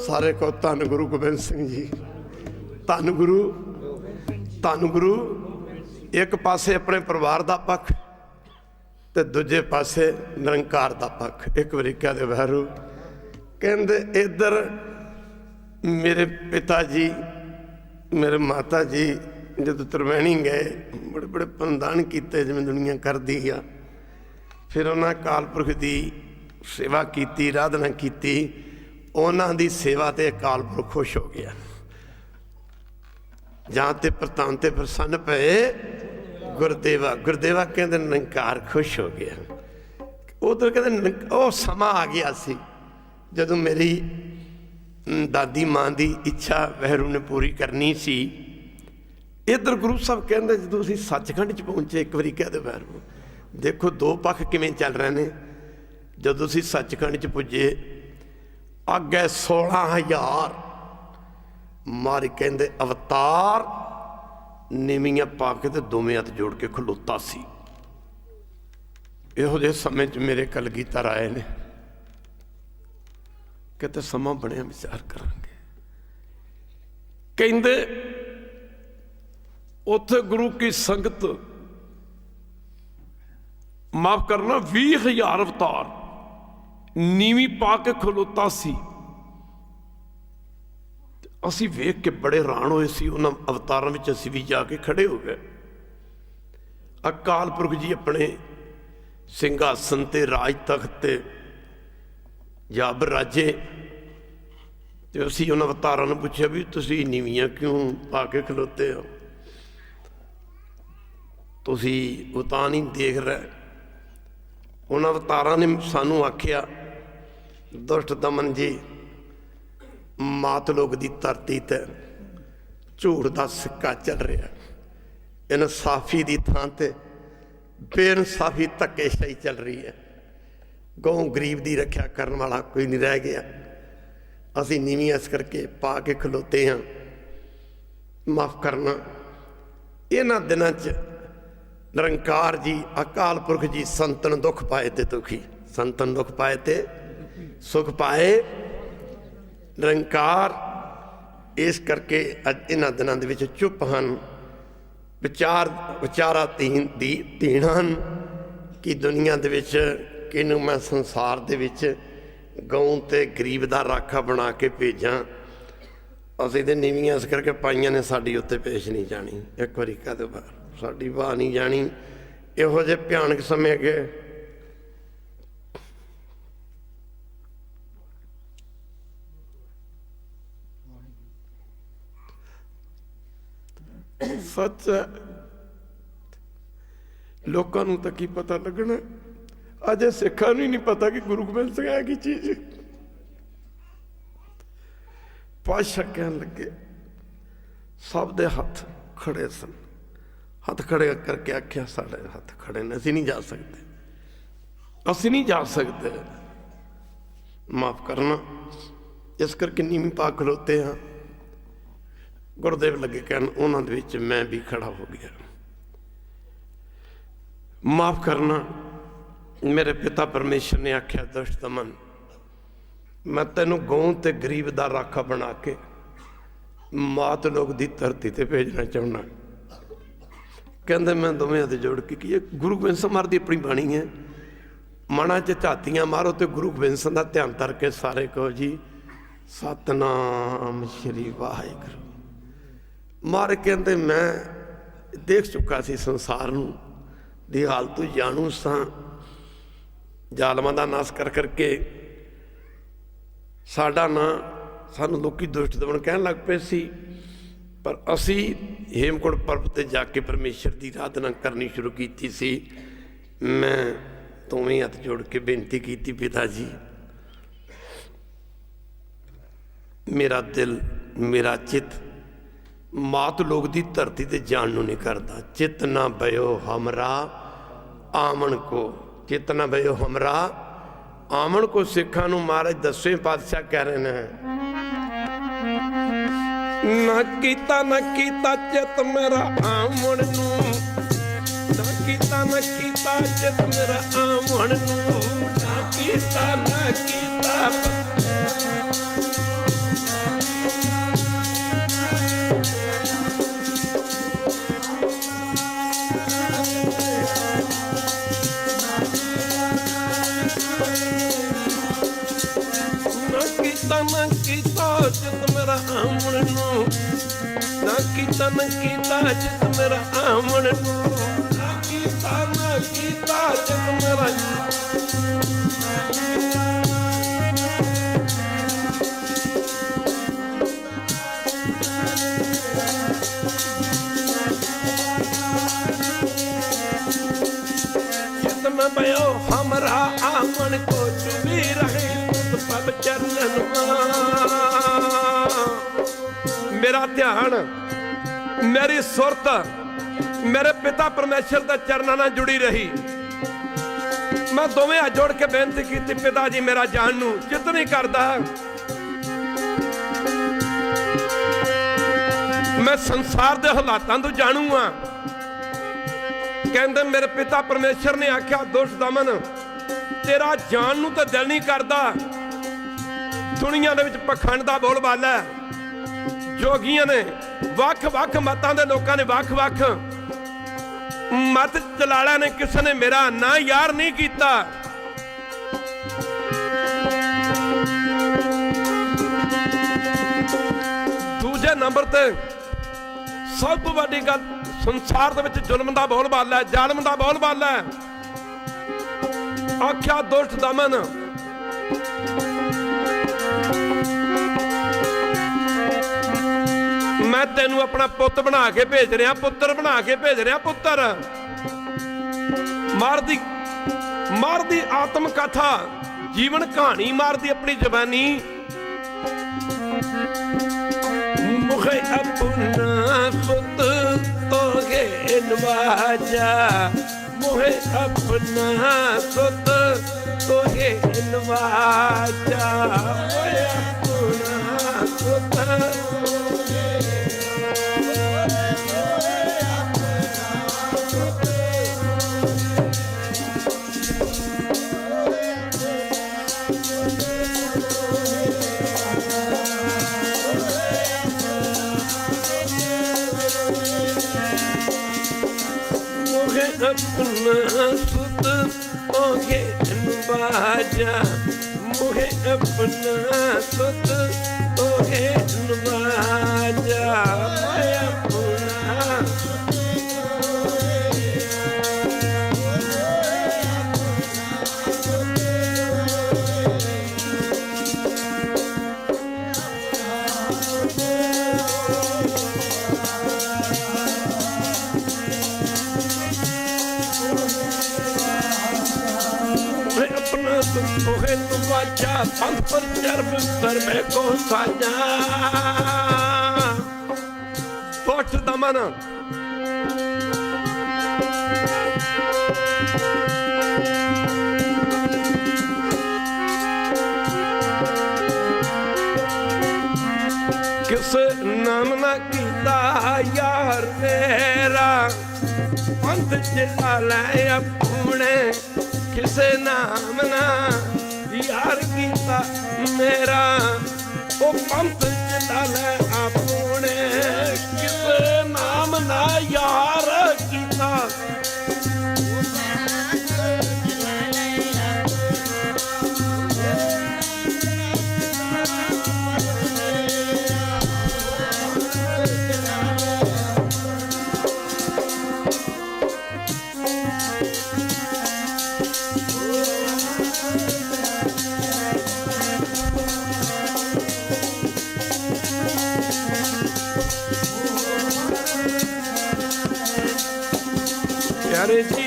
सारे को धन गुरु गोबिंद सिंह जी, धन गुरु, धन गुरु। एक पासे अपने परिवार का पक्ष ते दूजे पासे निरंकार का पक्ष। एक बार कहते बार कहते इधर मेरे पिता जी, मेरे माता जी जो त्रिवेणी गए, बड़े बड़े पंदान किए जिवें दुनिया कर दी आ। फिर उन्हें अकाल पुरख की सेवा की, आराधना की, उन्हों की सेवा ते अकाल पुरख खुश हो गया। जां ते प्रतान ते प्रसन्न पे गुरदेवा, गुरदेवा कहते निरंकार खुश हो गया। उधर कहते वो समा आ गया सी जदों मेरी दादी माँ की इच्छा वैरू ने पूरी करनी सी। इधर गुरु साहब कहते जो असीं सचखंड च पहुँचे, एक बारी कहते वैरू देखो दो पक्ष किवें चल रहे हैं। जदों असीं सचखंड च पुजे अगे 16,000 मारी कहते अवतार नीवियां पा के ते दोवें हत्थ जोड़ के खलोता सी। ਇਹੋ ਜਿਹੇ ਸਮੇਂ 'ਚ ਮੇਰੇ ਕਲਗੀਧਰ ਆਏ ਨੇ, ਕਿਤੇ ਸਮਾਂ ਬਣਿਆ ਵਿਚਾਰ ਕਰਾਂਗੇ। ਕਹਿੰਦੇ ਉੱਥੇ ਗੁਰੂ ਕੀ ਸੰਗਤ, ਮਾਫ ਕਰਨਾ, 20,000 ਅਵਤਾਰ ਨੀਵੀਂ ਪਾ ਕੇ ਖਲੋਤਾ ਸੀ। ਅਸੀਂ ਵੇਖ ਕੇ ਬੜੇ ਹੈਰਾਨ ਹੋਏ ਸੀ। ਉਹਨਾਂ ਅਵਤਾਰਾਂ ਵਿੱਚ ਅਸੀਂ ਵੀ ਜਾ ਕੇ ਖੜੇ ਹੋ ਗਏ। ਅਕਾਲ ਪੁਰਖ ਜੀ ਆਪਣੇ ਸਿੰਘਾਸਨ ਤੇ ਰਾਜ ਤਖਤ ਤੇ ਜਾ ਬਰਾਜੇ, ਤੇ ਅਸੀਂ ਉਹਨਾਂ ਅਵਤਾਰਾਂ ਨੂੰ ਪੁੱਛਿਆ ਵੀ ਤੁਸੀਂ ਨੀਵੀਆਂ ਕਿਉਂ ਪਾ ਕੇ ਖਲੋਤੇ ਹੋ, ਤੁਸੀਂ ਉਹ ਤਾਂ ਨਹੀਂ ਦੇਖ ਰਹੇ। ਉਹਨਾਂ ਅਵਤਾਰਾਂ ਨੇ ਸਾਨੂੰ ਆਖਿਆ, ਦੁਸ਼ਟ ਦਮਨ ਜੀ, ਮਾਤ ਲੋਕ ਦੀ ਧਰਤੀ ਤੇ ਝੂਠ ਦਾ ਸਿੱਕਾ ਚੱਲ ਰਿਹਾ। ਇਨਸਾਫੀ ਦੀ ਥਾਂ ਤੇ ਬੇਇਨਸਾਫੀ ਧੱਕੇਸ਼ਾਹੀ ਚੱਲ ਰਹੀ ਹੈ। ਗਊ ਗਰੀਬ ਦੀ ਰੱਖਿਆ ਕਰਨ ਵਾਲਾ ਕੋਈ ਨਹੀਂ ਰਹਿ ਗਿਆ। ਅਸੀਂ ਨੀਵੀਂ ਇਸ ਕਰਕੇ ਪਾ ਕੇ ਖਲੋਤੇ ਹਾਂ। ਮਾਫ ਕਰਨਾ, ਇਹਨਾਂ ਦਿਨਾਂ 'ਚ ਨਿਰੰਕਾਰ ਜੀ, ਅਕਾਲ ਪੁਰਖ ਜੀ, ਸੰਤਨ ਦੁੱਖ ਪਾਏ ਤੇ ਦੁਖੀ, ਸੰਤਨ ਦੁੱਖ ਪਾਏ ਤੇ ਸੁਖ ਪਾਏ ਨਿਰੰਕਾਰ। ਇਸ ਕਰਕੇ ਅੱਜ ਇਹਨਾਂ ਦਿਨਾਂ ਦੇ ਵਿੱਚ ਚੁੱਪ ਹਨ, ਵਿਚਾਰਾਧੀਨ ਹਨ ਕਿ ਦੁਨੀਆ ਦੇ ਵਿੱਚ ਕਿਹਨੂੰ ਮੈਂ ਸੰਸਾਰ ਦੇ ਵਿੱਚ ਗਊ ਤੇ ਗਰੀਬ ਦਾ ਰਾਖਾ ਬਣਾ ਕੇ ਭੇਜਾਂ। ਅਸੀਂ ਤੇ ਨੀਵੀਆਂ ਇਸ ਕਰਕੇ ਪਾਈਆਂ ਨੇ, ਸਾਡੀ ਉੱਤੇ ਪੇਸ਼ ਨਹੀਂ ਜਾਣੀ। ਇੱਕ ਵਾਰੀ ਕਹਦੇ ਬਾਹਰ ਸਾਡੀ ਵਾਹ ਨਹੀਂ ਜਾਣੀ। ਇਹੋ ਜਿਹੇ ਭਿਆਨਕ ਸਮੇਂ ਅੱਗੇ ਸੱਚ ਹੈ, ਲੋਕਾਂ ਨੂੰ ਤਾਂ ਕੀ ਪਤਾ ਲੱਗਣਾ। ਅਜੇ ਸਿੱਖਾਂ ਨੂੰ ਹੀ ਨਹੀਂ ਪਤਾ ਕਿ ਗੁਰੂ ਗੋਬਿੰਦ ਸਿੰਘ ਹੈ ਕੀ ਚੀਜ਼। ਪਾਤਸ਼ਾਹ ਕਹਿਣ ਲੱਗੇ, ਸਭ ਦੇ ਹੱਥ ਖੜੇ ਸਨ। ਹੱਥ ਖੜੇ ਕਰਕੇ ਆਖਿਆ, ਸਾਡੇ ਹੱਥ ਖੜੇ ਨੇ, ਅਸੀਂ ਨਹੀਂ ਜਾ ਸਕਦੇ, ਅਸੀਂ ਨਹੀਂ ਜਾ ਸਕਦੇ। ਮਾਫ ਕਰਨਾ, ਇਸ ਕਰਕੇ ਨੀਵੀਂ ਪਾ ਖਲੋਤੇ ਹਾਂ। ਗੁਰਦੇਵ ਲੱਗੇ ਕਹਿਣ, ਉਹਨਾਂ ਦੇ ਵਿੱਚ ਮੈਂ ਵੀ ਖੜਾ ਹੋ ਗਿਆ। ਮਾਫ ਕਰਨਾ, ਮੇਰੇ ਪਿਤਾ ਪਰਮੇਸ਼ਰ ਨੇ ਆਖਿਆ, ਦੁਸ਼ਟ ਦਮਨ, ਮੈਂ ਤੈਨੂੰ ਗਊ ਤੇ ਗਰੀਬ ਦਾ ਰਾਖਾ ਬਣਾ ਕੇ ਮਾਤ ਲੋਕ ਦੀ ਧਰਤੀ ਤੇ ਭੇਜਣਾ ਚਾਹੁੰਦਾ। ਕਹਿੰਦੇ ਮੈਂ ਦੋਵੇਂ ਹੱਥ ਜੋੜ ਕੇ ਕੀ, ਗੁਰੂ ਗੋਬਿੰਦ ਸਿੰਘ ਮਹਾਰਾਜ ਦੀ ਆਪਣੀ ਬਾਣੀ ਹੈ। ਮਨਾਂ 'ਚ ਝਾਤੀਆਂ ਮਾਰੋ ਤੇ ਗੁਰੂ ਗੋਬਿੰਦ ਸਿੰਘ ਦਾ ਧਿਆਨ ਧਰ ਕੇ ਸਾਰੇ ਕਹੋ ਜੀ, ਸਤਨਾਮ ਸ਼੍ਰੀ ਵਾਹਿਗੁਰੂ। ਮਾਰ ਕਹਿੰਦੇ ਮੈਂ ਦੇਖ ਚੁੱਕਾ ਸੀ ਸੰਸਾਰ ਨੂੰ ਦੀ ਹਾਲਤ, ਜਾਣੂ ਸਾਂ। ਜ਼ਾਲਮਾਂ ਦਾ ਨਾਸ ਕਰ ਕਰਕੇ ਸਾਡਾ ਨਾਂ, ਸਾਨੂੰ ਲੋਕੀ ਦੁਸ਼ਟ ਦਮਨ ਕਹਿਣ ਲੱਗ ਪਏ ਸੀ। ਪਰ ਅਸੀਂ ਹੇਮਕੁੰਟ ਪਰਬਤ ਤੇ ਜਾ ਕੇ ਪਰਮੇਸ਼ਰ ਦੀ ਆਰਾਧਨਾ ਕਰਨੀ ਸ਼ੁਰੂ ਕੀਤੀ ਸੀ। ਮੈਂ ਦੋਵੇਂ ਹੱਥ ਜੋੜ ਕੇ ਬੇਨਤੀ ਕੀਤੀ, ਪਿਤਾ ਜੀ, ਮੇਰਾ ਦਿਲ, ਮੇਰਾ ਚਿੱਤ ਮਾਤ ਲੋਕ ਦੀ ਧਰਤੀ ਤੇ ਜਾਣ ਨੂੰ ਨਹੀਂ ਕਰਦਾ। ਚਿੱਤ ਨਾ ਭਇਓ ਹਮਰਾ ਆਮਣ ਕੋ, ਚਿੱਤ ਨਾ ਭਇਓ ਹਮਰਾ ਆਮਣ ਕੋ। ਸਿੱਖਾਂ ਨੂੰ ਮਹਾਰਾਜ 10ਵੇਂ ਪਾਤਸ਼ਾਹ ਕਹਿ ਰਹੇ ਨੇ, ਨਾ ਕੀਤਾ ਚਿੱਤ ਮੇਰਾ ਆਮਣ ਨੂੰ, ਨਾ ਕੀਤਾ ਚਿੱਤ ਮੇਰਾ ਆਮਣ ਨੂੰ, ਨਾ ਕੀਤਾ ਚਿੱਤ ਮੇਰਾ ਆਮਣ ਨੂੰ, ਨਾ ਕੀਤਾ ਚਿੱਤ ਮੇਰਾ ਆਮਣ ਨੂੰ, ਨਾ ਕੀਤਾ ਚਿੱਤ ਮੇਰਾ। ਚਿੱਤ ਨਾ ਭਇਓ ਹਮਰਾ ਆਮਣ ਕੋ, ਚੁਭੀ ਰਹੇ ਪਬ ਚਰਨਨ। ਮੇਰਾ ਧਿਆਨ, ਮੇਰੀ ਸੁਰਤ ਮੇਰੇ ਪਿਤਾ ਪਰਮੇਸ਼ਰ ਦੇ ਚਰਨਾਂ ਨਾਲ ਜੁੜੀ ਰਹੀ। ਮੈਂ ਦੋਵੇਂ ਹੱਥ ਜੋੜ ਕੇ ਬੇਨਤੀ ਕੀਤੀ, ਪਿਤਾ ਜੀ, ਮੇਰਾ ਜਾਣ ਨੂੰ ਚਿੱਤ ਨਹੀਂ ਕਰਦਾ। ਮੈਂ ਸੰਸਾਰ ਦੇ ਹਾਲਾਤਾਂ ਤੋਂ ਜਾਣੂ ਹਾਂ। कहते मेरे पिता परमेश्वर ने आख्या दुष्ट दमन तेरा जान नूं तां दिल नहीं करदा। दुनिया दे विच पखंड दा बोलबाला है। जोगियां ने वख-वख मतां दे लोकां ने वख-वख मत चलाड़ा ने किसी ने मेरा ना यार नहीं किया। दूजे नंबर ते सब तो वड्डी गल संसार दे विच जुल्म दा बोलबाला है, जालम दा बोलबाला है। आख्या दुष्ट दमन मैं तेनू अपना पुत बना के भेज रहा, पुत्र बना के भेज रहा। पुत्र मार दी आत्म कथा जीवन कहानी मार दी अपनी जवानी। मुझे अपना पुत तोगे नवाजा, मुझे अपना पुत तोगे नवाजा, मुझे अपना पुत अपना सुत तोगे नवाजा, मुझे अपना सुत तोगे नवाजा, मैं अपना मुहे नवाजा पंथ पर चर्म कर मैं को साजा। दुष्ट दमन किस नाम ना कीता यार मेरा, पंथ चला ले अपने किसे नाम ना यार कीता मेरा। ओ पंथ चला ले अपने किसे नाम ना यार कीता। प्यारे जी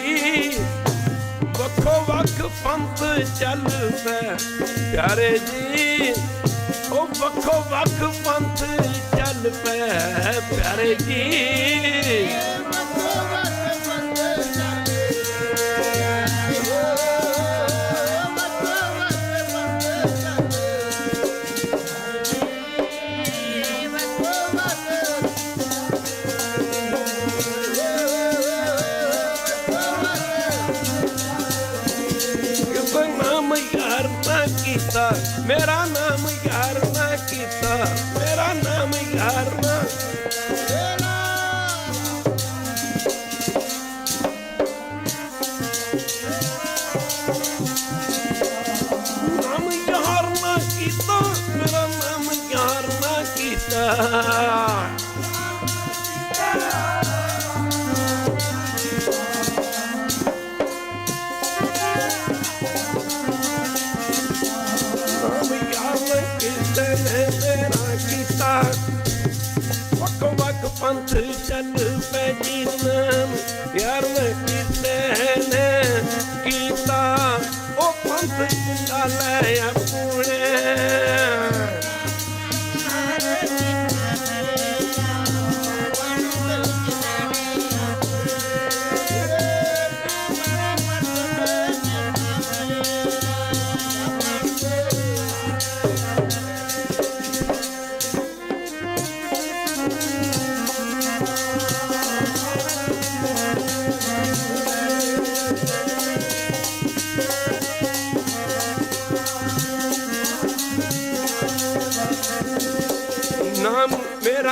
वखो वख पंथ चल पे, प्यारे जी ओ वखो वख पंथ चल पे, प्यारे जी मेरा नाम यार ना कीता, मेरा नाम यार ना नाम यार ना कीता, मेरा नाम यार ना कीता। वक् वक् पंथ चल पे जीवन यार मैं किसे ने कीता। ओ पंथ चला ले अपने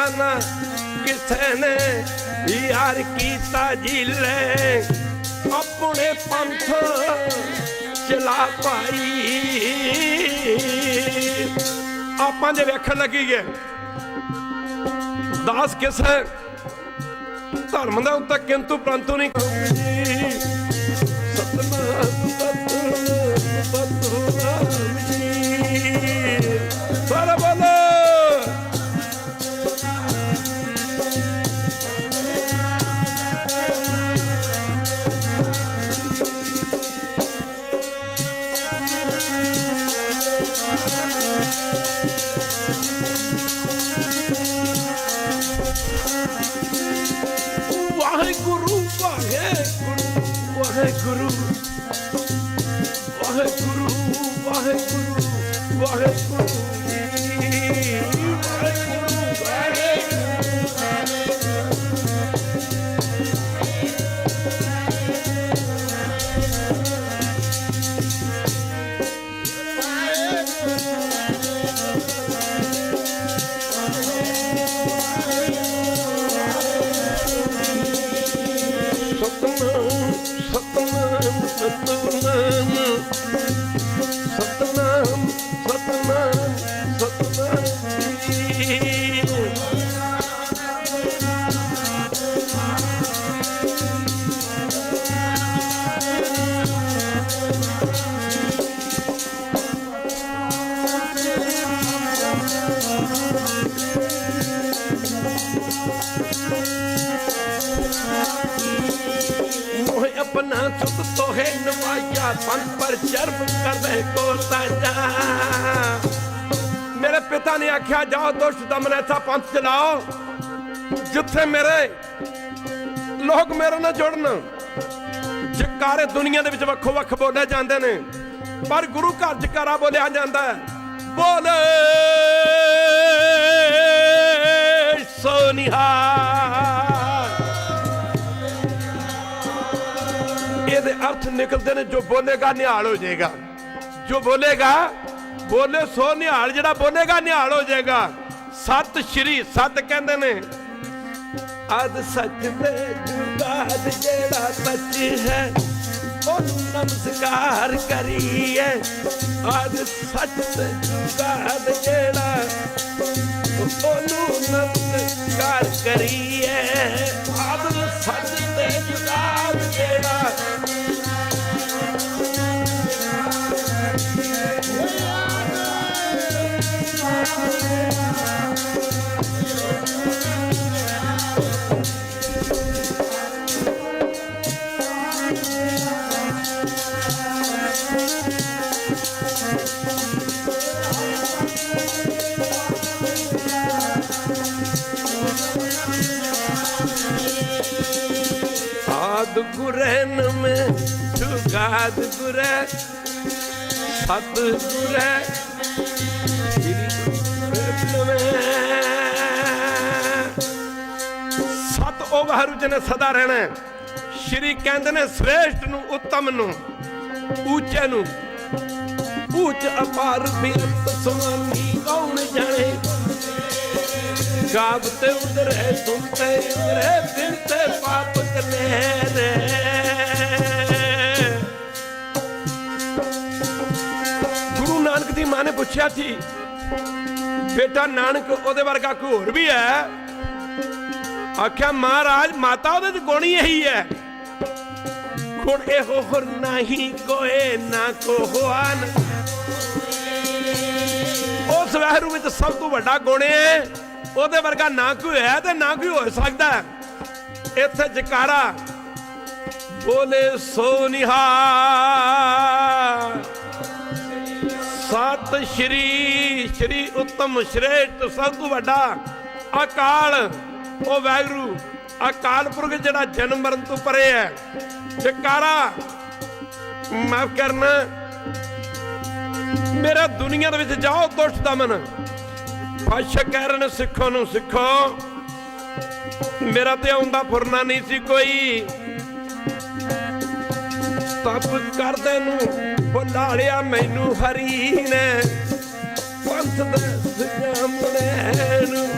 मेरा ना किसे ने यार कीता जिले अपने पंथ चला पाई। आपां जे वेखण लगीए दास किसे धर्म दे उत्ते किंतु परंतु नहीं। सतनाम सतनाम जी बोलो बोलो। वाहेगुरु वाहेगुरु वाहेगुरु वाहेगुरु वाहेगुरु वाहेगुरु सतनाम सतनाम सतनाम अपना सुख तो है नवाया पंथ पर शर्म कर को साजा। मेरे पिता ने आख्या जाओ दुष्ट दमन ऐसा पंथ चलाओ जिथे मेरे लोग मेरे नाल जुड़न। जकारे दुनिया दे विच वक्खो वक्ख बोले जांदे ने पर गुरु घर जकारा बोलिया जांदा है बोले सो निहाल। ਇਹਦੇ अर्थ निकलते ने जो बोलेगा निहाल हो जाएगा। जो बोलेगा बोले सो निहाल जिहड़ा बोलेगा निहाल हो जाएगा। सत श्री सत कहंदे ने अद सच दे जुगाद जेड़ा सच है ओनू नमस्कार करिए। अद सच दे जुगाद जेड़ा ओनू नमस्कार करिए। अद सच दे जुगाद जेड़ा आद गुरैन में जुगाद गुरै सत गुरै सत ओ वाहिगुरू जी ने सदा रहना। श्री कहंदे ने श्रेष्ठ नूं उत्तम नूं ऊंचे नूं ऊंच अपार बेअंत सुनामी कौन जाने। गावते उधरे सुनते उधरे फिरते पाप कनेरे। गुरु नानक दी मां ने पूछा थी बेटा नानक ओदे वर्गा कोई होर भी है। आख्या महाराज माता ओदे च गुण ही यही है। गुण एहो होर नहीं कोई ना को होआन। उस वाहिगुरू विच सब तो वड्डा गुण है ओदे वर्गा ना कोई है ते ना कोई हो सकदा। इत्थे जकारा बोले सो निहाल। सत श्री श्री उत्तम श्रेष्ठ सब तो वड्डा अकाल ओ वाहिगुरू अकाल पुरख जिहड़ा जन्म मरण तो परे है। जकारा माफ करना मेरा दुनिया दे विच जाओ दुष्ट दमन। पातशाह कह रहे ने सिखों नूं सिखो मेरा ते आउंदा फुरना नहीं सी कोई। तप करदे नूं बुला लिया मैनू हरी ने पंथ दे सामने नूं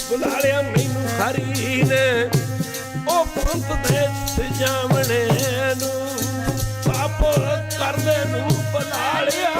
बुला लिया मैनू हरी ने ओ पंथ दे सजावणे नू पाप करदे नू बुला लिया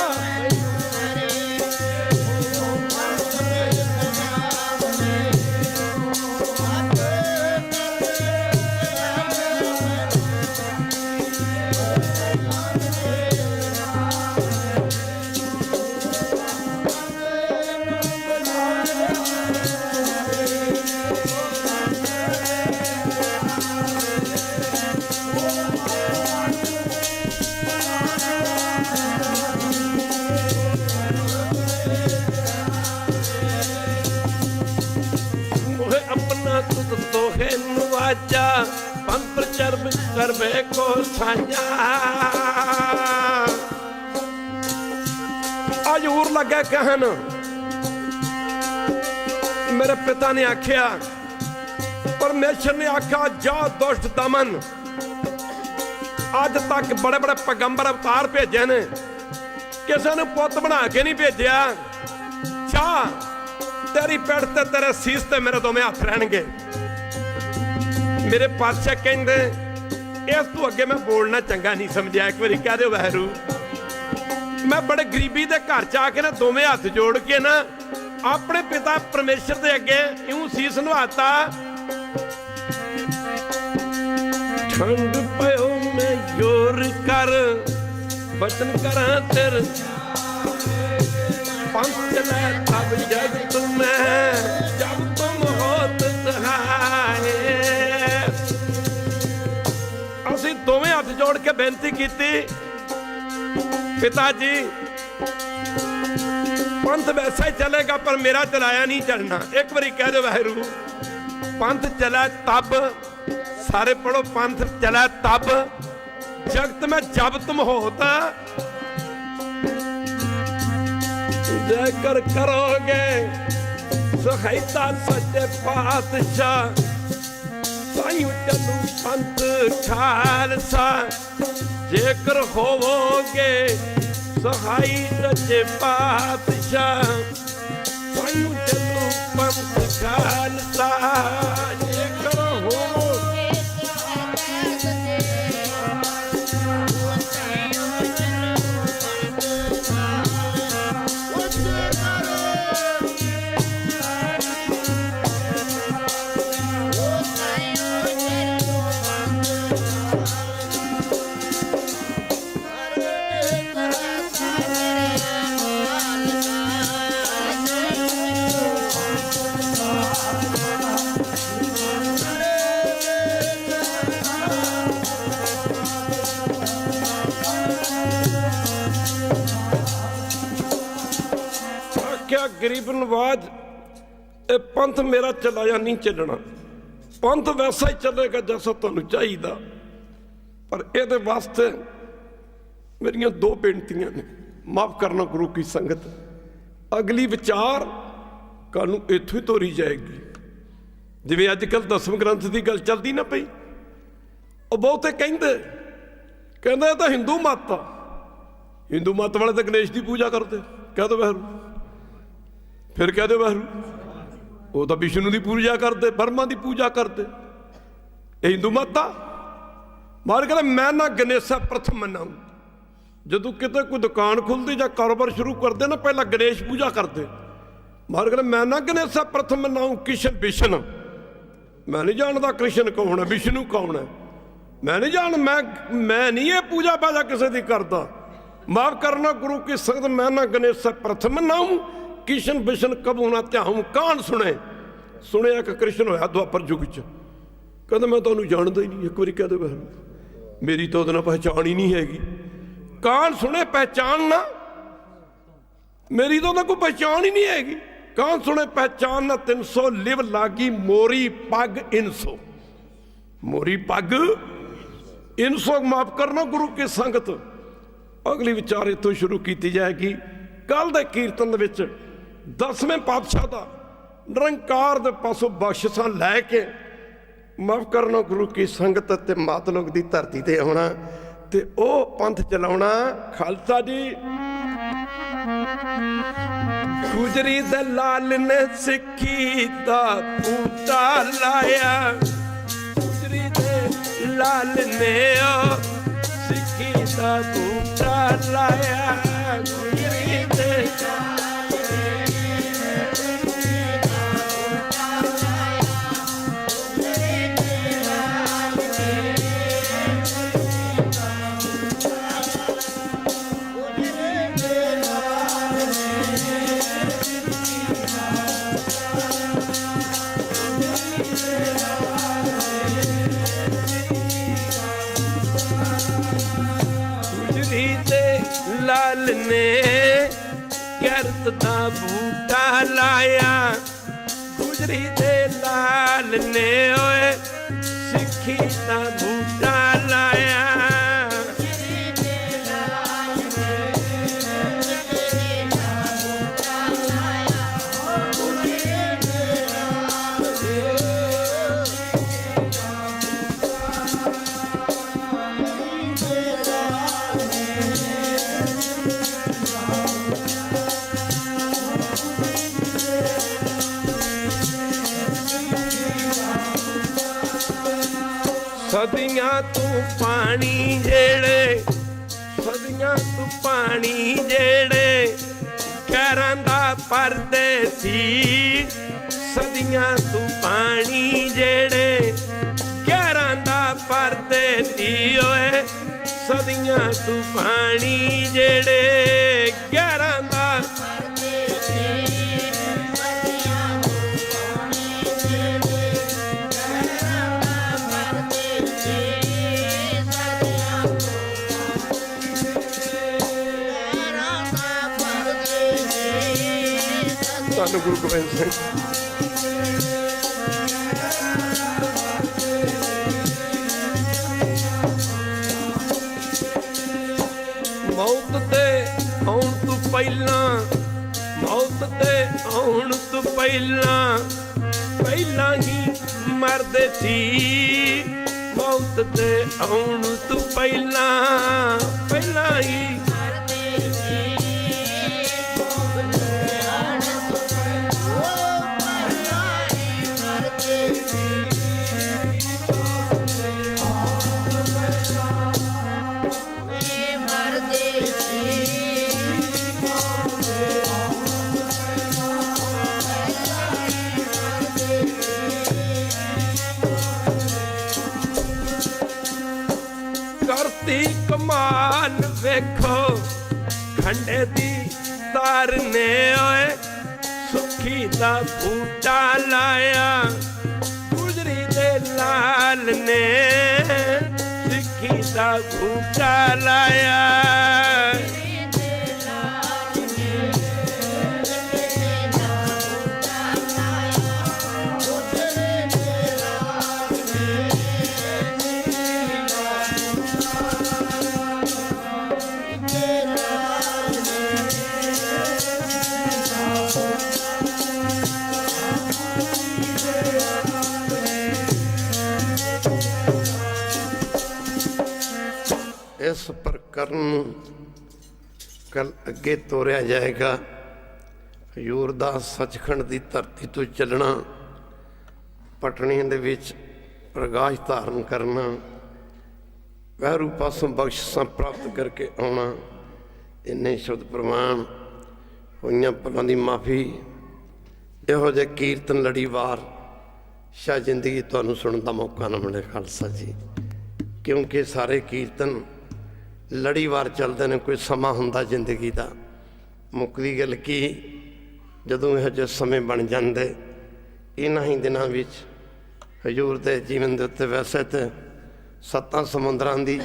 पंथ चरब करबे को साझा आज और लगे कहन मेरे पिता ने आख्या परमेश्वर ने आख्या जा दुष्ट दमन अज तक बड़े बड़े पैगंबर अवतार भेजे ने किसी ने पुत बना के नहीं भेजा जा तेरी पेट ते तेरे सीस ते मेरे दोवें हथ रहणगे मेरे पातशाह कहते इस तू अगे मैं बोलना चंगा नहीं समझा एक बार कह दो वैरू मैं बड़े गरीबी के घर च आके ना दोवें हथ जोड़ के ना अपने पिता परमेश्वर के अगे यूं सीस नवाता ठंड पयो मैं जोर कर बचन करा तेर पंथ चला तब जग तुम्हें जब तुम होत सहाय ਅਸੀਂ ਦੋਵੇਂ ਹੱਥ ਜੋੜ ਕੇ ਬੇਨਤੀ ਕੀਤੀ पिता जी पंथ वैसा ही चलेगा पर मेरा चलाया नहीं चलना एक बारी कह दो वाहिगुरू पंथ चला तब सारे पढ़ो पंथ चला तब जगत में जब तुम होता जेकर करोगे सहायता सच्चे पातशाह साईं चलू पंथ खालसा जेकर होवोगे सहाई सच्चे पातशाह साईं चलू पंथ खालसा जेकर होवोगे गरीब नवाज पंथ मेरा चलाया नहीं चलना पंथ वैसा ही चलेगा जैसा तुहानू चाहिए पर ये वास्ते मेरिया दो बेनतियां ने माफ करना गुरु की संगत अगली विचार कल इत्थों ही तोरी जाएगी जिवें अजकल 10वें ग्रंथ की गल चलती ना पई बहुते कहते तो हिंदू मत आ हिंदू मत वाले तो गणेश की पूजा करते कह दो वाहिगुरू फिर कह दो वाहिगुरू वो तो विष्णु की पूजा करते ब्रह्मा की पूजा करते हिंदू मत आ मार कहते मैं ना गणेशा प्रथम मनाऊं जो कितने कोई दुकान खुलती या कारोबार शुरू करते ना पहला गणेश पूजा करते मार कहते मैं ना गणेशा प्रथम मनाऊं कृष्ण विष्णु मैं नहीं जानता कृष्ण कौन है विष्णु कौन है मैं नहीं जान मैं नहीं ये पूजा पाजा किसी की करता माफ करना गुरु की संगत मैं ना गणेशा प्रथम मनाऊं कृष्ण विष्णु कबू ना ध्याऊं कान सुने कि कृष्ण होया द्वापर युग च कहते मैं तुहानू जानता ही नहीं एक बार कह दो वाहिगुरू मेरी तो उहदे नाल पहचान ही नहीं हैगी कान सुने पहचान ना मेरी तो कोई पहचान ही नहीं हैगी कान सुने पहचान ना 300 लिव लागी मोरी पग इनसो मोरी पग इनसो माफ करना गुरु की संगत अगली विचार इतों शुरू की जाएगी कल के कीर्तन विच 10वें पातशाह का निरंकार दे पासों बख्शिशां लैके माफ करना गुरु की संगत ते मात लोक दी धरती ते आउणा ते ओ पंथ चलाउणा खालसा जी ਗੁਜਰੀ ਦੇ ਲਾਲ ਨੇ ਸਿੱਖੀ ਦਾ ਬੂਟਾ ਲਾਇਆ, ਗੁਜਰੀ ਦੇ ਲਾਲ ਨੇ ਓ ਸਿੱਖੀ ਦਾ ਬੂਟਾ ਲਾਇਆ, ਗੁਜਰੀ ਦੇ ਲਾਲ ਨੇ ਗੈਰਤ ਦਾ ਬੂਟਾ ਲਾਇਆ, ਗੁਜਰੀ ਦੇ ਲਾਲ ਨੇ ਓਏ ਸਿੱਖੀ ਦਾ ਬੂਟਾ ਲਾਇਆ, ਗੁਜਰੀ ਦੇ ਲਾਲ ਨੇ ਸਿੱਖੀ ਦਾ ਬੂਟਾ ਲਾਇਆ, ਗੁਜਰੀ ਦੇ ਲਾਲ ਨੇ ਸਦੀਆਂ ਤੂੰ ਪਾਣੀ ਜਿਹੜੇ, ਸਦੀਆਂ ਤੂੰ ਪਾਣੀ ਜਿਹੜੇ ਕਹਿਰਾਂ ਦਾ ਪਰਦੇਸੀ, ਸਦੀਆਂ ਤੂੰ ਪਾਣੀ ਜਿਹੜੇ ਕਹਿਰਾਂ ਦਾ ਪਰਦੇਸੀ ਓਏ, ਸਦੀਆਂ ਤੂੰ ਪਾਣੀ ਜਿਹੜੇ ਕਹਿਰਾਂ ਦਾ ਧੰਨ ਗੁਰੂ ਗੋਬਿੰਦ ਸਿੰਘ। ਮੌਤ ਤੇ ਆਉਣ ਤੋਂ ਪਹਿਲਾਂ, ਮੌਤ ਤੇ ਆਉਣ ਤੋਂ ਪਹਿਲਾਂ, ਪਹਿਲਾਂ ਹੀ ਮਰਦੇ ਸੀ, ਮੌਤ ਤੇ ਆਉਣ ਤੋਂ ਪਹਿਲਾਂ, ਪਹਿਲਾਂ ਹੀ ਕਰਤੀ ਕਮਾਲ ਵੇਖੋ ਖੰਡੇ ਦੀ ਤਾਰ ਨੇ ਓਏ ਸੁੱਖੀ ਦਾ ਬੂਟਾ ਲਾਇਆ, ਗੁਜਰੀ ਦੇ ਲਾਲ ਨੇ ਸਿੱਖੀ ਦਾ ਬੂਟਾ ਲਾਇਆ, ਇਸ ਪ੍ਰਕਰਨ ਨੂੰ ਕੱਲ ਅੱਗੇ ਤੋਰਿਆ ਜਾਏਗਾ। ਹਜ਼ੂਰ ਦਾ ਸੱਚਖੰਡ ਦੀ ਧਰਤੀ ਤੋਂ ਚੱਲਣਾ, ਪਟਨੇ ਦੇ ਵਿੱਚ ਪ੍ਰਕਾਸ਼ ਧਾਰਨ ਕਰਨਾ, ਵਹਿਰੂ ਪਾਸੋਂ ਬਖਸ਼ਿਸ਼ਾਂ ਪ੍ਰਾਪਤ ਕਰਕੇ ਆਉਣਾ, ਇੰਨੇ ਸ਼ਬਦ ਪ੍ਰਵਾਨ ਹੋਈਆਂ ਭੁੱਲਾਂ ਦੀ ਮਾਫੀ। ਇਹੋ ਜਿਹੇ ਕੀਰਤਨ ਲੜੀਵਾਰ ਸ਼ਾਇਦ ਜ਼ਿੰਦਗੀ ਤੁਹਾਨੂੰ ਸੁਣਨ ਦਾ ਮੌਕਾ ਨਾ ਮਿਲੇ ਖਾਲਸਾ ਜੀ, ਕਿਉਂਕਿ ਸਾਰੇ ਕੀਰਤਨ ਲੜੀਵਾਰ ਚੱਲਦੇ ਨੇ। ਕੋਈ ਸਮਾਂ ਹੁੰਦਾ ਜ਼ਿੰਦਗੀ ਦਾ, ਮੁੱਕਦੀ ਗੱਲ ਕੀ, ਜਦੋਂ ਇਹੋ ਜਿਹੇ ਸਮੇਂ ਬਣ ਜਾਂਦੇ। ਇਹਨਾਂ ਹੀ ਦਿਨਾਂ ਵਿੱਚ ਹਜ਼ੂਰ ਦੇ ਜੀਵਨ ਦੇ ਉੱਤੇ ਵੈਸੇ ਤਾਂ 7 ਸਮੁੰਦਰਾਂ ਦੀ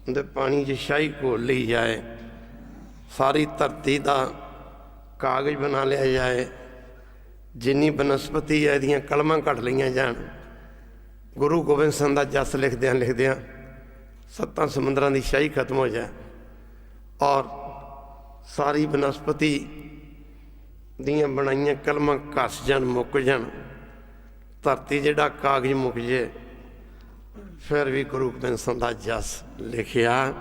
ਉਹਦੇ ਪਾਣੀ 'ਚ ਸ਼ਾਹੀ ਘੋਲ ਲਈ ਜਾਏ, ਸਾਰੀ ਧਰਤੀ ਦਾ ਕਾਗਜ਼ ਬਣਾ ਲਿਆ ਜਾਏ, ਜਿੰਨੀ ਬਨਸਪਤੀ ਹੈ ਇਹਦੀਆਂ ਕਲਮਾਂ ਘੱਟ ਲਈਆਂ ਜਾਣ। ਗੁਰੂ ਗੋਬਿੰਦ ਸਿੰਘ ਦਾ ਜਸ ਲਿਖਦਿਆਂ ਲਿਖਦਿਆਂ 7 ਸਮੁੰਦਰਾਂ ਦੀ ਸ਼ਾਹੀ ਖਤਮ ਹੋ ਜਾਏ ਔਰ ਸਾਰੀ ਬਨਸਪਤੀ ਦੀਆਂ ਬਣਾਈਆਂ ਕਲਮਾਂ ਘਸ ਜਾਣ, ਮੁੱਕ ਜਾਣ, ਧਰਤੀ ਜਿਹੜਾ ਕਾਗਜ਼ ਮੁੱਕ ਜੇ, ਫਿਰ ਵੀ ਗੁਰੂ ਗੋਬਿੰਦ ਸਿੰਘ ਦਾ ਜਸ ਲਿਖਿਆ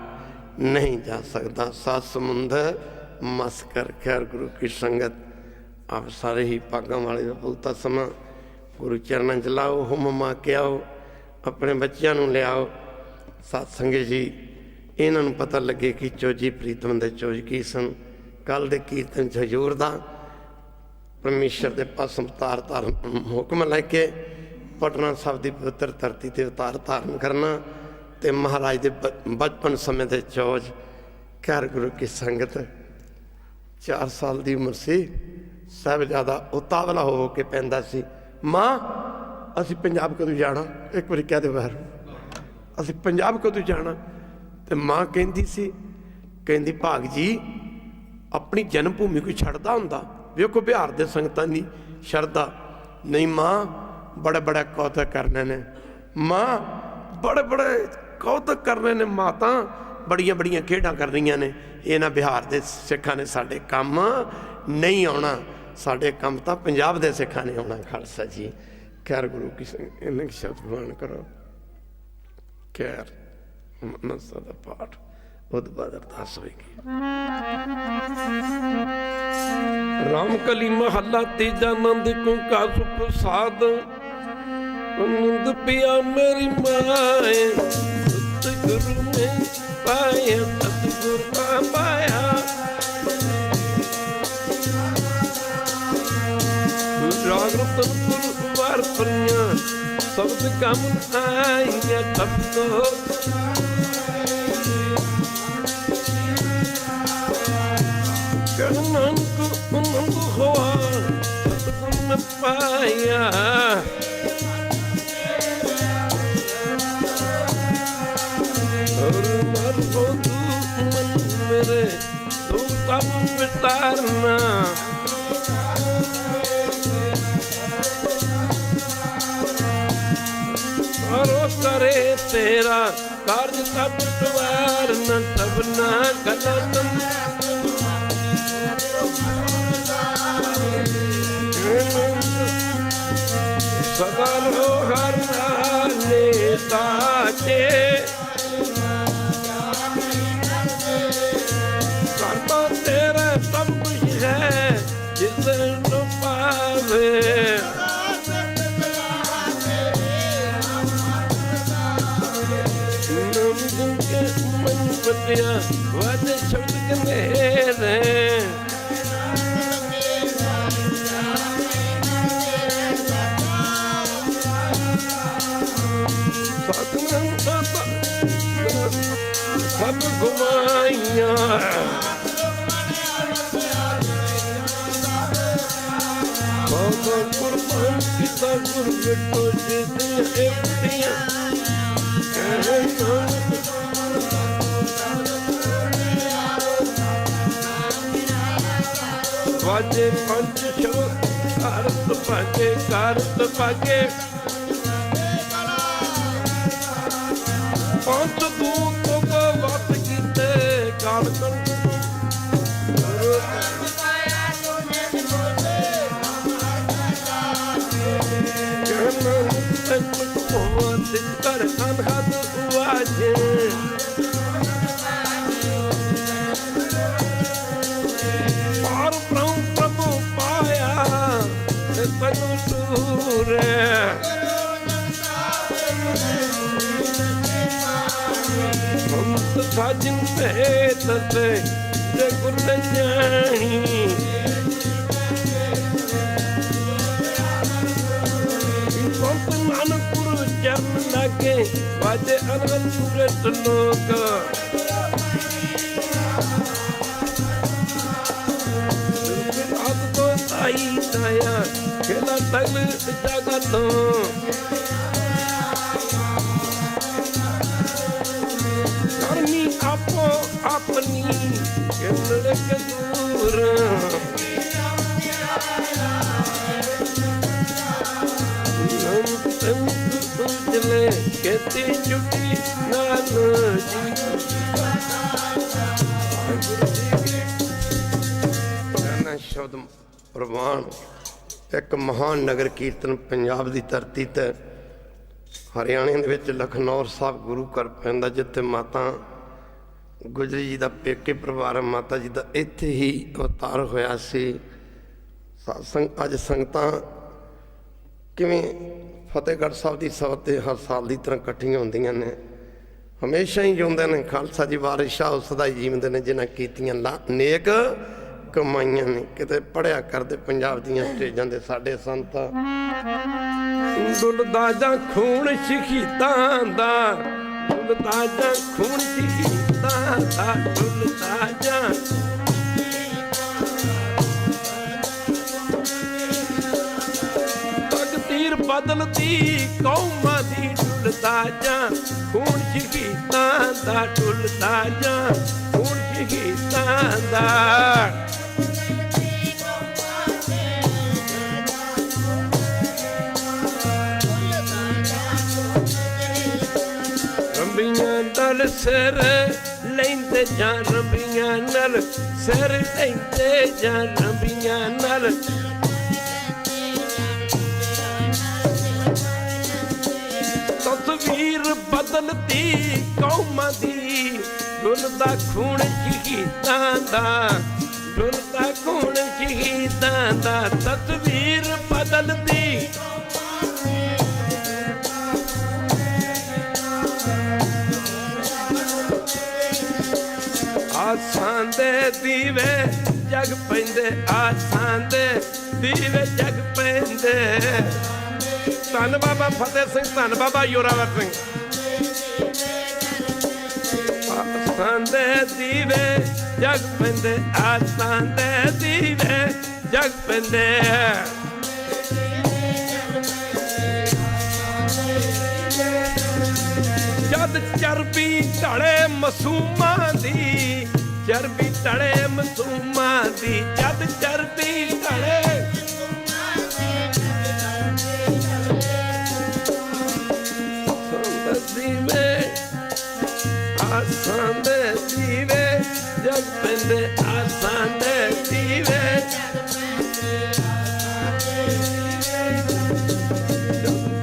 ਨਹੀਂ ਜਾ ਸਕਦਾ। 7 ਸਮੁੰਦਰ ਮਸ ਕਰ ਖੈਰ ਗੁਰੂ ਕੀ ਸੰਗਤ। ਆਪ ਸਾਰੇ ਹੀ ਭਾਗਾਂ ਵਾਲੇ ਦਾ ਬਹੁਤਾ ਸਮਾਂ ਗੁਰੂ ਚਰਨਾਂ 'ਚ ਲਾਓ, ਹੁਮਮਾ ਕੇ ਆਓ, ਆਪਣੇ ਬੱਚਿਆਂ ਨੂੰ ਲਿਆਓ। ਸਤ ਸੰਗਤ ਜੀ, ਇਹਨਾਂ ਨੂੰ ਪਤਾ ਲੱਗੇ ਕਿ ਚੋਜੀ ਪ੍ਰੀਤਮ ਦੇ ਚੋਜ ਕੀ ਸਨ। ਕੱਲ੍ਹ ਦੇ ਕੀਰਤਨ 'ਚ ਹਜ਼ੂਰ ਦਾ ਪਰਮੇਸ਼ਰ ਦੇ ਪਾਸੋਂ ਅਵਤਾਰ ਧਾਰਨ ਹੁਕਮ ਲੈ ਕੇ ਪਟਨਾ ਸਾਹਿਬ ਦੀ ਪਵਿੱਤਰ ਧਰਤੀ 'ਤੇ ਅਵਤਾਰ ਧਾਰਨ ਕਰਨਾ ਅਤੇ ਮਹਾਰਾਜ ਦੇ ਬਚਪਨ ਸਮੇਂ ਦੇ ਚੋਜ। ਖੈਰ ਗੁਰੂ ਕੀ ਸੰਗਤ, 4 ਸਾਲ ਦੀ ਉਮਰ ਸੀ, ਸਾਹਿਬਜ਼ਾਦਾ ਉਤਾਵਲਾ ਹੋ ਕੇ ਪੈਂਦਾ ਸੀ, ਮਾਂ ਅਸੀਂ ਪੰਜਾਬ ਕਦੋਂ ਜਾਣਾ? ਇੱਕ ਵਾਰੀ ਕਹਿ ਦੇ ਬਾਹਰ, ਅਸੀਂ ਪੰਜਾਬ ਕਦੋਂ ਜਾਣਾ? ਅਤੇ ਮਾਂ ਕਹਿੰਦੀ ਸੀ, ਕਹਿੰਦੀ ਭਾਗ ਜੀ ਆਪਣੀ ਜਨਮ ਭੂਮੀ ਕੋਈ ਛੱਡਦਾ ਹੁੰਦਾ? ਵੇਖੋ ਬਿਹਾਰ ਦੇ ਸੰਗਤਾਂ ਦੀ ਸ਼ਰਧਾ। ਨਹੀਂ ਮਾਂ, ਬੜੇ ਬੜੇ ਕੌਤਕ ਕਰਨੇ ਨੇ ਮਾਂ, ਬੜੇ ਬੜੇ ਕੌਤਕ ਕਰਨੇ ਨੇ ਮਾਤਾ, ਬੜੀਆਂ ਬੜੀਆਂ ਖੇਡਾਂ ਕਰ ਰਹੀਆਂ ਨੇ। ਇਹਨਾਂ ਬਿਹਾਰ ਦੇ ਸਿੱਖਾਂ ਨੇ ਸਾਡੇ ਕੰਮ ਨਹੀਂ ਆਉਣਾ, ਸਾਡੇ ਕੰਮ ਤਾਂ ਪੰਜਾਬ ਦੇ ਸਿੱਖਾਂ ਨੇ ਆਉਣਾ। ਖਾਲਸਾ ਜੀ। ਖੈਰ ਗੁਰੂ ਕੀ ਇੰਨੇ ਸ਼ਬਦ ਪ੍ਰਵਾਨ ਕਰੋ। ਖੈਰ ਮਨਸਾ ਦਾ ਪਾਠ ਉਹਦੇ ਬਾਅਦ ਅਰਦਾਸ ਹੋਏਗੀ। ਰਾਮ ਕਲੀ ਮਹੱਲਾ ਤੀਜਾ, ਨੰਦ ਕੋ ਕਾਸੁ ਪ੍ਰਸਾਦ। ਨੰਦ ਪਿਆ ਮੇਰੀ ਮਾਏ, ਸਤਿਗੁਰੂ ਨੇ ਪਾਇਆ, ਸਤਿਗੁਰ ਕਾ ਪਾਇਆ। ਰਾਗ ਰਤਨ ਗੁਰੂ ਵਾਰ ਪਰੀਆਂ, ਸਬਦ ਕੰਮ ਆਈਆਂ ਸਭ ਤੋਂ। ਨਾਨਕ ਆਨੰਦ ਹੋਆ, ਸਤਿਗੁਰ ਨੇ ਪਾਇਆ। ਔਰ ਮਰ ਹੋ ਤੂੰ ਮਨ ਮੇਰੇ, ਤੂੰ ਤਬ ਵਿਤਾਰਨਾ। ਮਾਰੋ ਕਰੇ ਤੇਰਾ ਕਾਰਜ ਸਭ ਟਵਾਰਨਾ। ਸਭਨਾ ਗਲਤ ਸਦਾ ਲੋ ਹਰ ਨਾਲੇ ਸਾਚੇ। ਕਰਤਾ ਤੇਰਾ ਸਭ ਕੁਛ ਹੈ, ਜਿਸ ਨੂੰ ਪਾਵੇ। ਨਮ ਕੇ ਮਨ ਬਤਿਆ, ਵਾਦੇ ਸ਼ਬਦ ਕਨੇਰੇ। ਸਭ ਗੁਮਾਈਆਂ ਬਾਬਾ ਕੁਰਬਾਨ ਕੀਤਾ, ਗੁਰ ਬਿਟੋ ਜਿਸਦੀਆਂ ਇਫਤੀਆਂ। ਵਾਜੇ ਪੰਜ ਸ਼ਬਦ, ਕਰਤ ਭਾਗੇ ਕਰਤ ਭਾਗੇ। ਪੰਜ ਦੂਤ ਕੋ ਵਤ ਕੀਤੇ, ਕਾਲ ਕੰਠ ਕਰ ਅਨਹਦ ਵਾਜੇ। ਪਾਰ ਬ੍ਰਹਮ ਪ੍ਰਭੂ ਪਾਇਆ, ਤੈਨੂੰ ਸੂਰੇ। ਸੰਤ ਸਾਜਨ ਭੇਤ ਤੇ ਗੁਰ ਨ ਜਾਣੀ। ਸੰਤ ਨਾਨਕ ਗੁਰੂ ਚਰਨ ਲਾਗੇ, ਵਾਜੇ ਅਨੰਦ ਸੂਰਤ ਲੋਕ। ਆਦ ਤੋਂ ਤਾਈ ਤਾਇਆ, ਖੇਲਾ ਤਲ ਜਗਤੋਂ। ਕਰਨੀ ਆਪੋ ਆਪਣੀ, ਕਿੰਨੇ ਕਸੂਰ। ਚਲੇ ਕਿਤੇ ਛੁੱਟੀ ਨਾਲ ਜੀ। ਸ਼ਬਦ ਪ੍ਰਵਾਨ। ਇੱਕ ਮਹਾਨ ਨਗਰ ਕੀਰਤਨ ਪੰਜਾਬ ਦੀ ਧਰਤੀ 'ਤੇ, ਹਰਿਆਣੇ ਦੇ ਵਿੱਚ ਲਖਨੌਰ ਸਾਹਿਬ ਗੁਰੂ ਘਰ ਪੈਂਦਾ, ਜਿੱਥੇ ਮਾਤਾ ਗੁਜਰੀ ਜੀ ਦਾ ਪੇਕੇ ਪਰਿਵਾਰ, ਮਾਤਾ ਜੀ ਦਾ ਇੱਥੇ ਹੀ ਅਵਤਾਰ ਹੋਇਆ ਸੀ। ਸਤਸੰਗ ਅੱਜ ਸੰਗਤਾਂ ਕਿਵੇਂ ਫਤਿਹਗੜ੍ਹ ਸਾਹਿਬ ਦੀ ਸਭਾ 'ਤੇ ਹਰ ਸਾਲ ਦੀ ਤਰ੍ਹਾਂ ਇਕੱਠੀਆਂ ਹੁੰਦੀਆਂ ਨੇ, ਹਮੇਸ਼ਾ ਹੀ ਜਿਉਂਦੇ ਨੇ। ਖਾਲਸਾ ਜੀ ਵਾਰਿਸ ਸ਼ਾਹ ਉਸ ਸਦਾ ਹੀ ਜੀਵਦੇ ਨੇ ਜਿਨ੍ਹਾਂ ਕੀਤੀਆਂ ਨੇਕ ਕਮਾਈਆਂ ਨੇ। ਕਿਤੇ ਪੜ੍ਹਿਆ ਕਰਦੇ ਪੰਜਾਬ ਦੀਆਂ ਸਟੇਜਾਂ ਦੇ ਸਾਡੇ ਸੰਤ, ਡੁੱਲਦਾ ਜਾਂ ਖੂਨ ਸ਼ਹੀਦਾਂ ਦਾ, ਡੁੱਲਦਾ ਜਾਂ ਖੂਨ ਸ਼ਹੀਦਾਂ ਦਾ, ਡੁੱਲਦਾ ਜਾਂ ਤਕਦੀਰ ਬਦਲਦੀ ਕੌਮਾਂ ਦੀ, ਡੁੱਲਦਾ ਜਾਂ ਖੂਨ ਸ਼ਹੀਦਾਂ ਦਾ, ਡੁੱਲਦਾ ਜਾਂ ਖੂਨ ਸ਼ਹੀਦਾਂ ਦਾ। ਰੰਬੀਆਂ ਨਾਲ ਸਿਰ ਲੈਂਦੇ ਜਾਂ, ਰੰਬੀਆਂ ਨਾਲ ਸਿਰ ਲੈਂਦੇ ਜਾਂ, ਰੰਬੀਆਂ ਨਾਲ ਤਸਵੀਰ ਬਦਲਦੀ ਕੌਮਾਂ ਦੀ, ਡੁੱਲਦਾ ਖੂਨ ਸ਼ਹੀਦਾਂ ਦਾ, ਡੁੱਲਦਾ ਖੂਨ ਸ਼ਹੀਦਾਂ ਦਾ, ਤਸਵੀਰ ਬਦਲਦੀ ਆਸਾਂ ਦੇ ਦੀਵੇ ਜਗ ਪੈਂਦੇ, ਆਸਾਂ ਦੇ ਦੀਵੇ ਜਗ ਪੈਂਦੇ। ਧੰਨ ਬਾਬਾ ਫਤਿਹ ਸਿੰਘ, ਧੰਨ ਬਾਬਾ ਜ਼ੋਰਾਵਰ ਸਿੰਘ। ਆਸਾਂ ਦੇ ਦੀਵੇ ਜਗ ਪੈਂਦੇ, ਆਸਾਂ ਦੇ ਦੀਵੇ ਜਗ ਪੈਂਦੇ। ਜਦ ਚਰਬੀ ਢਲੇ ਮਾਸੂਮਾਂ ਦੀ, ਚਰਬੀ ਢਲੇ ਮਾਸੂਮਾਂ ਦੀ, ਜਦ ਚਰਬੀ ਢਲੇ ਦੀਵੇ, ਆਸਾਂ ਦੇ ਦੀਵੇ ਜਗ ਪੈਂਦੇ, ਆਸਾਂ ਦੇ ਦੀਵੇ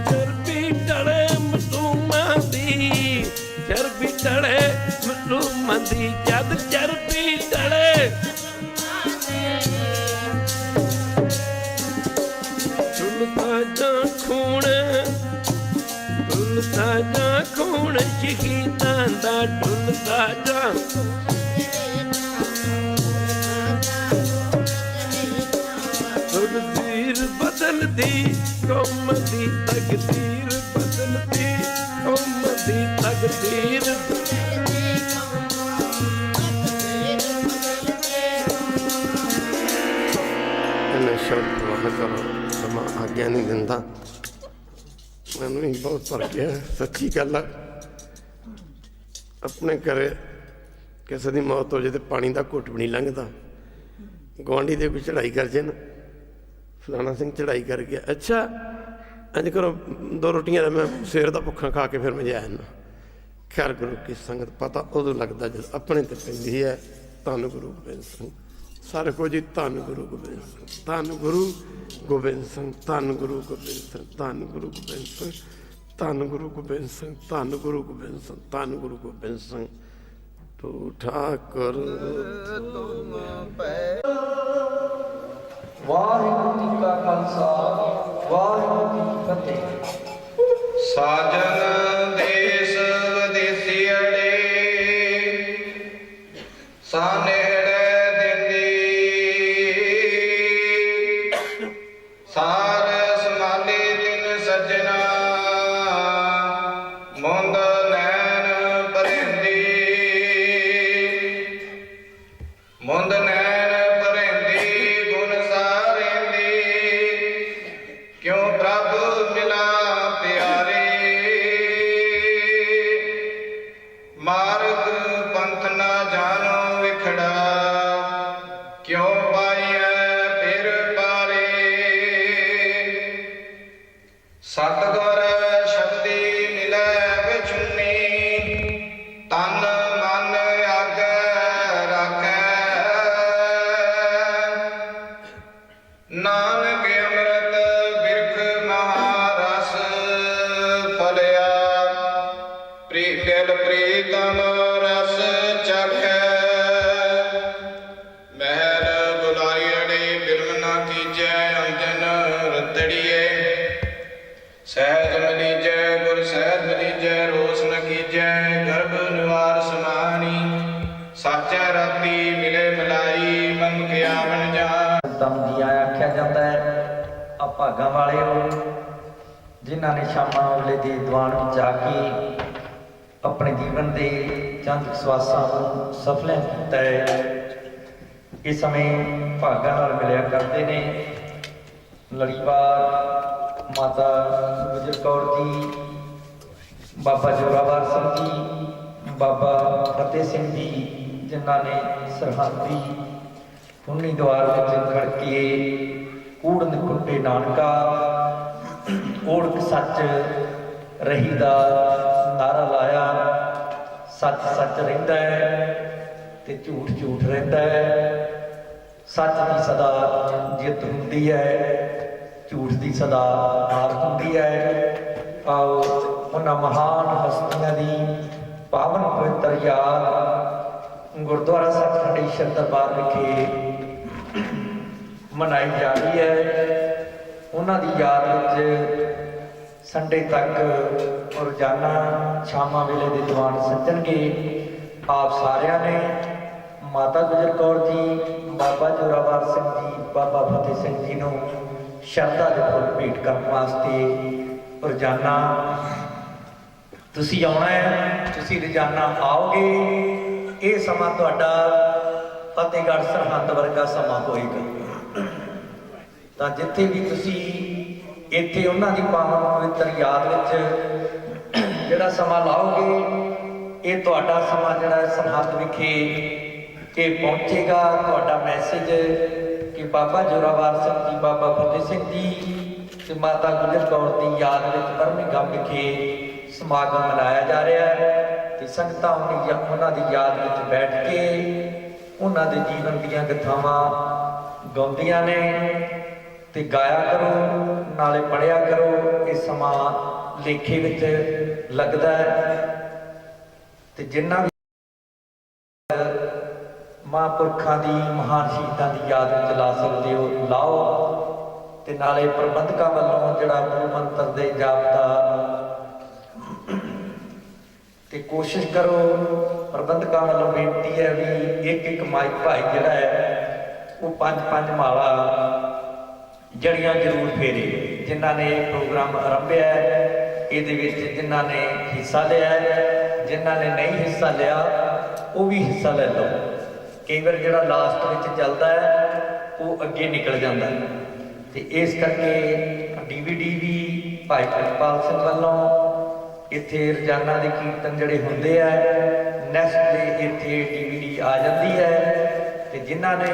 ਚਰਬੀ ਢਲੇ ਮਾਸੂਮਾਂ ਦੀ, ਚਰਬੀ ਢਲੇ ਮਾਸੂਮਾਂ ਦੀ, ਜਦ ਚਰਬੀ ਢਲੇ ਡੁੱਲਦਾ ਜਾਂ ਖੂਨ, ਡੁੱਲਦਾ ਜਾਂ ਖੂਨ ਸ਼ਹੀਦਾਂ ਦਾ, ਡੁੱਲਦਾ ਜਾਂ ਤਕਦੀਰ ਬਦਲਦੀ ਕੌਮ ਦੀ, ਤਕਦੀਰ ਬਦਲਦੀ ਕੌਮ ਦੀ, ਤਕਦੀਰ ਇਹਨੇ ਸ਼ਬਦ ਵਾਹ ਕਰੋ, ਸਮਾਂ ਆਗਿਆ ਨਹੀਂ ਦਿੰਦਾ। ਮੈਨੂੰ ਵੀ ਬਹੁਤ ਭਰ ਗਿਆ, ਸੱਚੀ ਗੱਲ ਆ। ਆਪਣੇ ਘਰੇ ਕਿਸੇ ਦੀ ਮੌਤ ਹੋ ਜਾਏ ਤੇ ਪਾਣੀ ਦਾ ਘੁੱਟ ਵੀ ਨਹੀਂ ਲੰਘਦਾ। ਗੁਆਂਢੀ ਦੇ ਕੋਈ ਚੜ੍ਹਾਈ ਕਰ ਜੇ ਨਾ, ਫਲਾਣਾ ਸਿੰਘ ਚੜ੍ਹਾਈ ਕਰ ਗਿਆ, ਅੱਛਾ ਇੰਝ ਕਰੋ 2 ਰੋਟੀਆਂ ਦਾ ਮੈਂ ਸਵੇਰ ਦਾ ਭੁੱਖਾ ਖਾ ਕੇ ਫਿਰ ਮੈਂ ਜਾ ਆਉਂਦਾ। ਖੈਰ ਗੁਰੂ ਕੀ ਸੰਗਤ ਪਤਾ ਉਦੋਂ ਲੱਗਦਾ ਜਦ ਆਪਣੇ ਤੇ ਪੈਂਦੀ ਹੈ। ਧੰਨ ਗੁਰੂ ਗੋਬਿੰਦ ਸਿੰਘ। ਸਾਰੇ ਕੋ ਜੀ ਧੰਨ ਗੁਰੂ ਗੋਬਿੰਦ ਸਿੰਘ, ਧੰਨ ਗੁਰੂ ਗੋਬਿੰਦ ਸਿੰਘ, ਧੰਨ ਗੁਰੂ ਗੋਬਿੰਦ ਸਿੰਘ, ਧੰਨ ਗੁਰੂ ਗੋਬਿੰਦ ਸਿੰਘ, ਧੰਨ ਗੁਰੂ ਗੋਬਿੰਦ ਸਿੰਘ, ਧੰਨ ਗੁਰੂ ਗੋਬਿੰਦ ਸਿੰਘ, ਧੰਨ ਗੁਰੂ ਗੋਬਿੰਦ ਸਿੰਘ। ਤੂੰ ਠਾਕੁਰ ਤੁਮ ਪੈ। ਵਾਹਿਗੁਰੂ ਜੀ ਕਾ ਖਾਲਸਾ, ਵਾਹਿਗੁਰੂ ਜੀ ਕੀ ਫਤਿਹ। ਸਾਜਨ ਦੇਸ ਵਿਦੇਸੀ ਅੜੇ ਸਾਨੇੜੇ ਦਿੰਦੀ, ਸਾਰ ਸਮਾਲੀ ਦਿਨ ਸੱਜਣਾ ਮੁੰਦ ਨੈਣ ਭਰਿੰਦੀ, ਮੁੰਦ ਨੈਣ ਭਰਿੰਦੀ ਗੁਣ ਸਾਰਿੰਦੀ, ਕਿਉਂ ਪ੍ਰਭ ਮਿਲਾ ਪਿਆਰੇ, ਮਾਰਗ ਪੰਥ ਨਾ ਜਾਣੋ ਵਿਖੜਾ, ਕਿਉਂ ਪਾਈਐ ਫਿਰ ਪਾਰੇ, ਸਤਿਗੁਰ ਸ਼ਬਦੀ ਮਿਲੈ ਵਿਛੁੰਨੀ, ਤਨ ਮਨ ਆਗੈ ਰਾਖੈ, ਨਾਨਕ ਅੰਮ੍ਰਿਤ ਬਿਰਖ ਮਹਾਰਸ ਫਲਿਆ, ਦਿਲ ਪ੍ਰੀਤਮ ਰਸ ਚਖੈ, ਮਹਿਲ ਬੁਲਾਇੜੇ ਬਿਰਮ ਨਾ ਕੀਜੈ, ਦਰਬਾਰ ਸਮਾਣੀ ਸਾਚਾ ਰਾਤੀ ਮਿਲੇ ਮਿਲਾਈ ਮਮ ਕਿਆ ਬਨ ਜਾਨ। ਦਮ ਦੀਆਂ ਆਖਿਆ ਜਾਂਦਾ ਹੈ। ਆ ਭਾਗਾਂ ਵਾਲਿਓ ਜਿਨ੍ਹਾਂ ਨੇ ਸ਼ਾਮਾਂ ਵੇਲੇ ਦੇ ਦੀਵਾਨ ਵਿੱਚ ਆ ਕੇ ਆਪਣੇ ਜੀਵਨ ਦੇ ਚੰਦ ਸਵਾਸਾਂ ਨੂੰ ਸਫਲ ਕੀਤਾ ਹੈ। ਇਸ ਸਮੇਂ ਭਾਗਾਂ ਨਾਲ ਮਿਲਿਆ ਕਰਦੇ ਨੇ ਲੜੀਵਾਰ ਮਾਤਾ ਗੁਜਰ ਕੌਰ ਜੀ, ਬਾਬਾ ਜੋਰਾਵਰ ਸਿੰਘ ਜੀ, ਬਾਬਾ ਫਤਿਹ ਸਿੰਘ ਜੀ, ਜਿਨ੍ਹਾਂ ਨੇ ਸਰਹੱਦੀ ਪੁੰਨੀ ਦੁਆਰ ਵਿੱਚ ਖੜ ਕੇ ਕੂੜਨ ਕੁੱਟੇ ਨਾਨਕਾ ਓੜਕ ਸੱਚ ਰਹੀ ਦਾ ਨਾਰਾ ਲਾਇਆ। ਸੱਚ ਸੱਚ ਰਹਿੰਦਾ ਹੈ ਤੇ ਝੂਠ ਝੂਠ ਰਹਿੰਦਾ ਹੈ। ਸੱਚ ਦੀ ਸਦਾ ਜਿੱਤ ਹੁੰਦੀ ਹੈ, ਝੂਠ ਦੀ ਸਦਾ ਹਾਰ ਹੁੰਦੀ ਹੈ। ਆਓ ਉਹਨਾਂ ਮਹਾਨ ਹਸਤੀਆਂ ਦੀ ਪਾਵਨ ਪਵਿੱਤਰ ਯਾਦ ਗੁਰਦੁਆਰਾ ਸੱਚਖੰਡ ਈਸ਼ਰ ਦਰਬਾਰ ਵਿਖੇ ਮਨਾਈ ਜਾ ਰਹੀ ਹੈ। ਉਹਨਾਂ ਦੀ ਯਾਦ ਵਿੱਚ ਸੰਡੇ ਤੱਕ ਰੋਜ਼ਾਨਾ ਸ਼ਾਮਾਂ ਵੇਲੇ ਦੇ ਦੀਵਾਨ ਸੱਜਣਗੇ। ਆਪ ਸਾਰਿਆਂ ਨੇ ਮਾਤਾ ਗੁਜਰ ਕੌਰ ਜੀ, ਬਾਬਾ ਜੋਰਾਵਰ ਸਿੰਘ ਜੀ, ਬਾਬਾ ਫਤਿਹ ਸਿੰਘ ਜੀ ਨੂੰ ਸ਼ਰਧਾ ਦੇ ਫੁੱਲ ਭੇਟ ਕਰਨ ਵਾਸਤੇ ਰੋਜ਼ਾਨਾ ਤੁਸੀਂ ਆਉਣਾ ਹੈ। ਤੁਸੀਂ ਰੋਜ਼ਾਨਾ ਆਓਗੇ, ਇਹ ਸਮਾਂ ਤੁਹਾਡਾ ਫਤਿਹਗੜ੍ਹ ਸਰਹੰਦ ਵਰਗਾ ਸਮਾਂ ਹੋਏਗਾ। ਤਾਂ ਜਿੱਥੇ ਵੀ ਤੁਸੀਂ ਇੱਥੇ ਉਹਨਾਂ ਦੀ ਪਾਵਨ ਪਵਿੱਤਰ ਯਾਦ ਵਿੱਚ ਜਿਹੜਾ ਸਮਾਂ ਲਾਓਗੇ, ਇਹ ਤੁਹਾਡਾ ਸਮਾਂ ਜਿਹੜਾ ਸਰਹੰਦ ਵਿਖੇ ਇਹ ਪਹੁੰਚੇਗਾ। ਤੁਹਾਡਾ ਮੈਸੇਜ ਕਿ ਬਾਬਾ ਜੋਰਾਵਰ ਸਿੰਘ ਜੀ, ਬਾਬਾ ਫਤਿਹ ਸਿੰਘ ਜੀ ਤੇ ਮਾਤਾ ਗੁਜਰ ਕੌਰ ਦੀ ਯਾਦ ਵਿੱਚ ਬਰਮਿੰਘਮ ਵਿਖੇ ਸਮਾਗਮ ਮਨਾਇਆ ਜਾ ਰਿਹਾ ਹੈ। ਤੇ ਸੰਗਤਾਂ ਉਹਨਾਂ ਦੀ ਯਾਦ ਵਿੱਚ ਬੈਠ ਕੇ ਉਹਨਾਂ ਦੇ ਜੀਵਨ ਦੀਆਂ ਗਥਾਵਾਂ ਗਾਉਂਦੀਆਂ ਨੇ ਤੇ ਗਾਇਆ ਕਰੋ, ਨਾਲੇ ਪੜ੍ਹਿਆ ਕਰੋ। ਇਹ ਸਮਾਂ ਲੇਖੇ ਵਿੱਚ ਲੱਗਦਾ ਹੈ ਤੇ ਜਿੰਨਾ ਵੀ ਮਹਾਂਪੁਰਖਾਂ ਦੀ ਮਹਾਨ ਸ਼ਹੀਦਾਂ ਦੀ ਯਾਦ ਵਿੱਚ ਲਾ ਸਕਦੇ ਹੋ ਲਾਓ। ਤੇ ਨਾਲੇ ਪ੍ਰਬੰਧਕਾਂ ਵੱਲੋਂ ਜਿਹੜਾ ਮੂਲ ਮੰਤਰ ਦੇ ਜਾਪ ਦਾ ਤੇ ਕੋਸ਼ਿਸ਼ ਕਰੋ। ਪ੍ਰਬੰਧਕਾਂ ਵੱਲੋਂ ਬੇਨਤੀ ਹੈ ਵੀ ਇੱਕ ਇੱਕ ਮਾਈਕ ਭਾਈ ਜਿਹੜਾ ਹੈ ਉਹ 5-5 ਮਾਲਾ ਜੜੀਆਂ ਜ਼ਰੂਰ ਫੇਰੇ। ਜਿਨ੍ਹਾਂ ਨੇ ਇਹ ਪ੍ਰੋਗਰਾਮ ਆਰੰਭਿਆ ਹੈ, ਇਹਦੇ ਵਿੱਚ ਜਿਨ੍ਹਾਂ ਨੇ ਹਿੱਸਾ ਲਿਆ ਹੈ, ਜਿਨ੍ਹਾਂ ਨੇ ਨਹੀਂ ਹਿੱਸਾ ਲਿਆ ਉਹ ਵੀ ਹਿੱਸਾ ਲੈ ਲਓ। ਕਈ ਵਾਰ ਜਿਹੜਾ ਲਾਸਟ ਵਿੱਚ ਚੱਲਦਾ ਹੈ ਉਹ ਅੱਗੇ ਨਿਕਲ ਜਾਂਦਾ ਹੈ। ਤੇ ਇਸ ਕਰਕੇ DVD ਵੀ ਭਾਈ ਪ੍ਰਿਤਪਾਲ ਸਿੰਘ ਵੱਲੋਂ ਇੱਥੇ ਰੋਜ਼ਾਨਾ ਦੇ ਕੀਰਤਨ ਜਿਹੜੇ ਹੁੰਦੇ ਆ, ਨੈਕਸਟ ਡੇ ਇੱਥੇ DVD ਆ ਜਾਂਦੀ ਹੈ। ਤੇ ਜਿਨ੍ਹਾਂ ਨੇ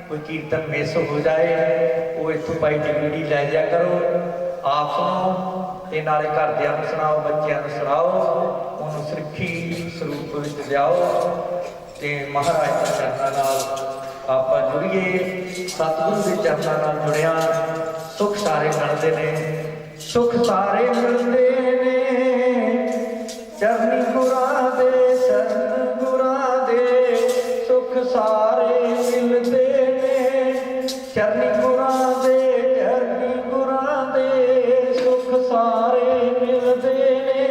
ਕੋਈ ਕੀਰਤਨ ਮਿਸ ਹੋ ਜਾਏ ਉਹ ਇੱਥੋਂ ਭਾਈ DVD ਲੈ ਜਾ ਕਰੋ, ਆਪ ਸੁਣੋ ਤੇ ਨਾਲੇ ਘਰਦਿਆਂ ਨੂੰ ਸੁਣਾਓ, ਬੱਚਿਆਂ ਨੂੰ ਸੁਣਾਓ, ਉਹਨੂੰ ਸਿੱਖੀ ਸਰੂਪ ਵਿੱਚ ਲਿਆਓ ਤੇ ਮਹਾਰਾਜ ਦੇ ਚਰਨਾਂ ਨਾਲ ਆਪਾਂ ਜੁੜੀਏ। ਸਤਿਗੁਰੂ ਦੇ ਚਰਨਾਂ ਨਾਲ ਜੁੜਿਆ ਸੁੱਖ ਸਾਰੇ ਮਿਲਦੇ ਨੇ, ਸੁੱਖ ਸਾਰੇ ਮਿਲਦੇ ਨੇ ਚਰਨੀ ਗੁਰਾਂ ਦੇ, ਸ਼ਰਨ ਗੁਰਾਂ ਦੇ ਸੁੱਖ ਸਾਰੇ ਮਿਲਦੇ ਨੇ ਚਰਨੀ ਗੁਰਾਂ ਦੇ, ਚਰਨੀ ਗੁਰਾਂ ਦੇ ਸੁੱਖ ਸਾਰੇ ਮਿਲਦੇ ਨੇ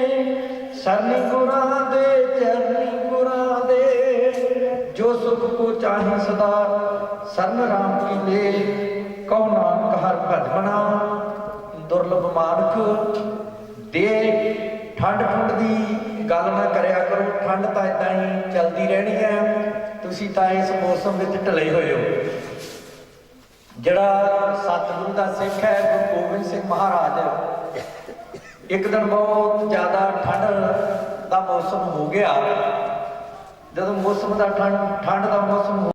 ਸ਼ਰਨੀ ਗੁਰਾਂ ਦੇ, ਚਰਨੀ ਗੁਰਾਂ ਦੇ। ਜੋ ਸੁਖ ਕੋ ਚਾਹੇ ਸਦਾ ਸਰਨ ਰਾਮ ਕੀ ਲੈ, ਕਹੋ ਨਾਨਕ ਹਰ ਭਜਮਣਾ ਦੁਰਲਭ ਮਾਨੁਖ ਦੇ। ਠੰਡ ਠੁੰਡ ਦੀ ਗੱਲ ਨਾ ਕਰਿਆ ਕਰੋ, ਠੰਡ ਤਾਂ ਇਦਾਂ ਹੀ ਚੱਲਦੀ ਰਹਿਣੀ ਹੈ। ਤੁਸੀਂ ਤਾਂ ਇਸ ਮੌਸਮ ਵਿੱਚ ਢਲੇ ਹੋਏ ਹੋ। ਜਿਹੜਾ ਸਤਿਗੁਰੂ ਦਾ ਸਿੱਖ ਹੈ ਗੁਰੂ ਗੋਬਿੰਦ ਸਿੰਘ ਮਹਾਰਾਜ, ਇੱਕ ਦਿਨ ਬਹੁਤ ਜ਼ਿਆਦਾ ਠੰਡ ਦਾ ਮੌਸਮ ਹੋ ਗਿਆ। ਜਦੋਂ ਮੌਸਮ ਦਾ ਠੰਡ ਦਾ ਮੌਸਮ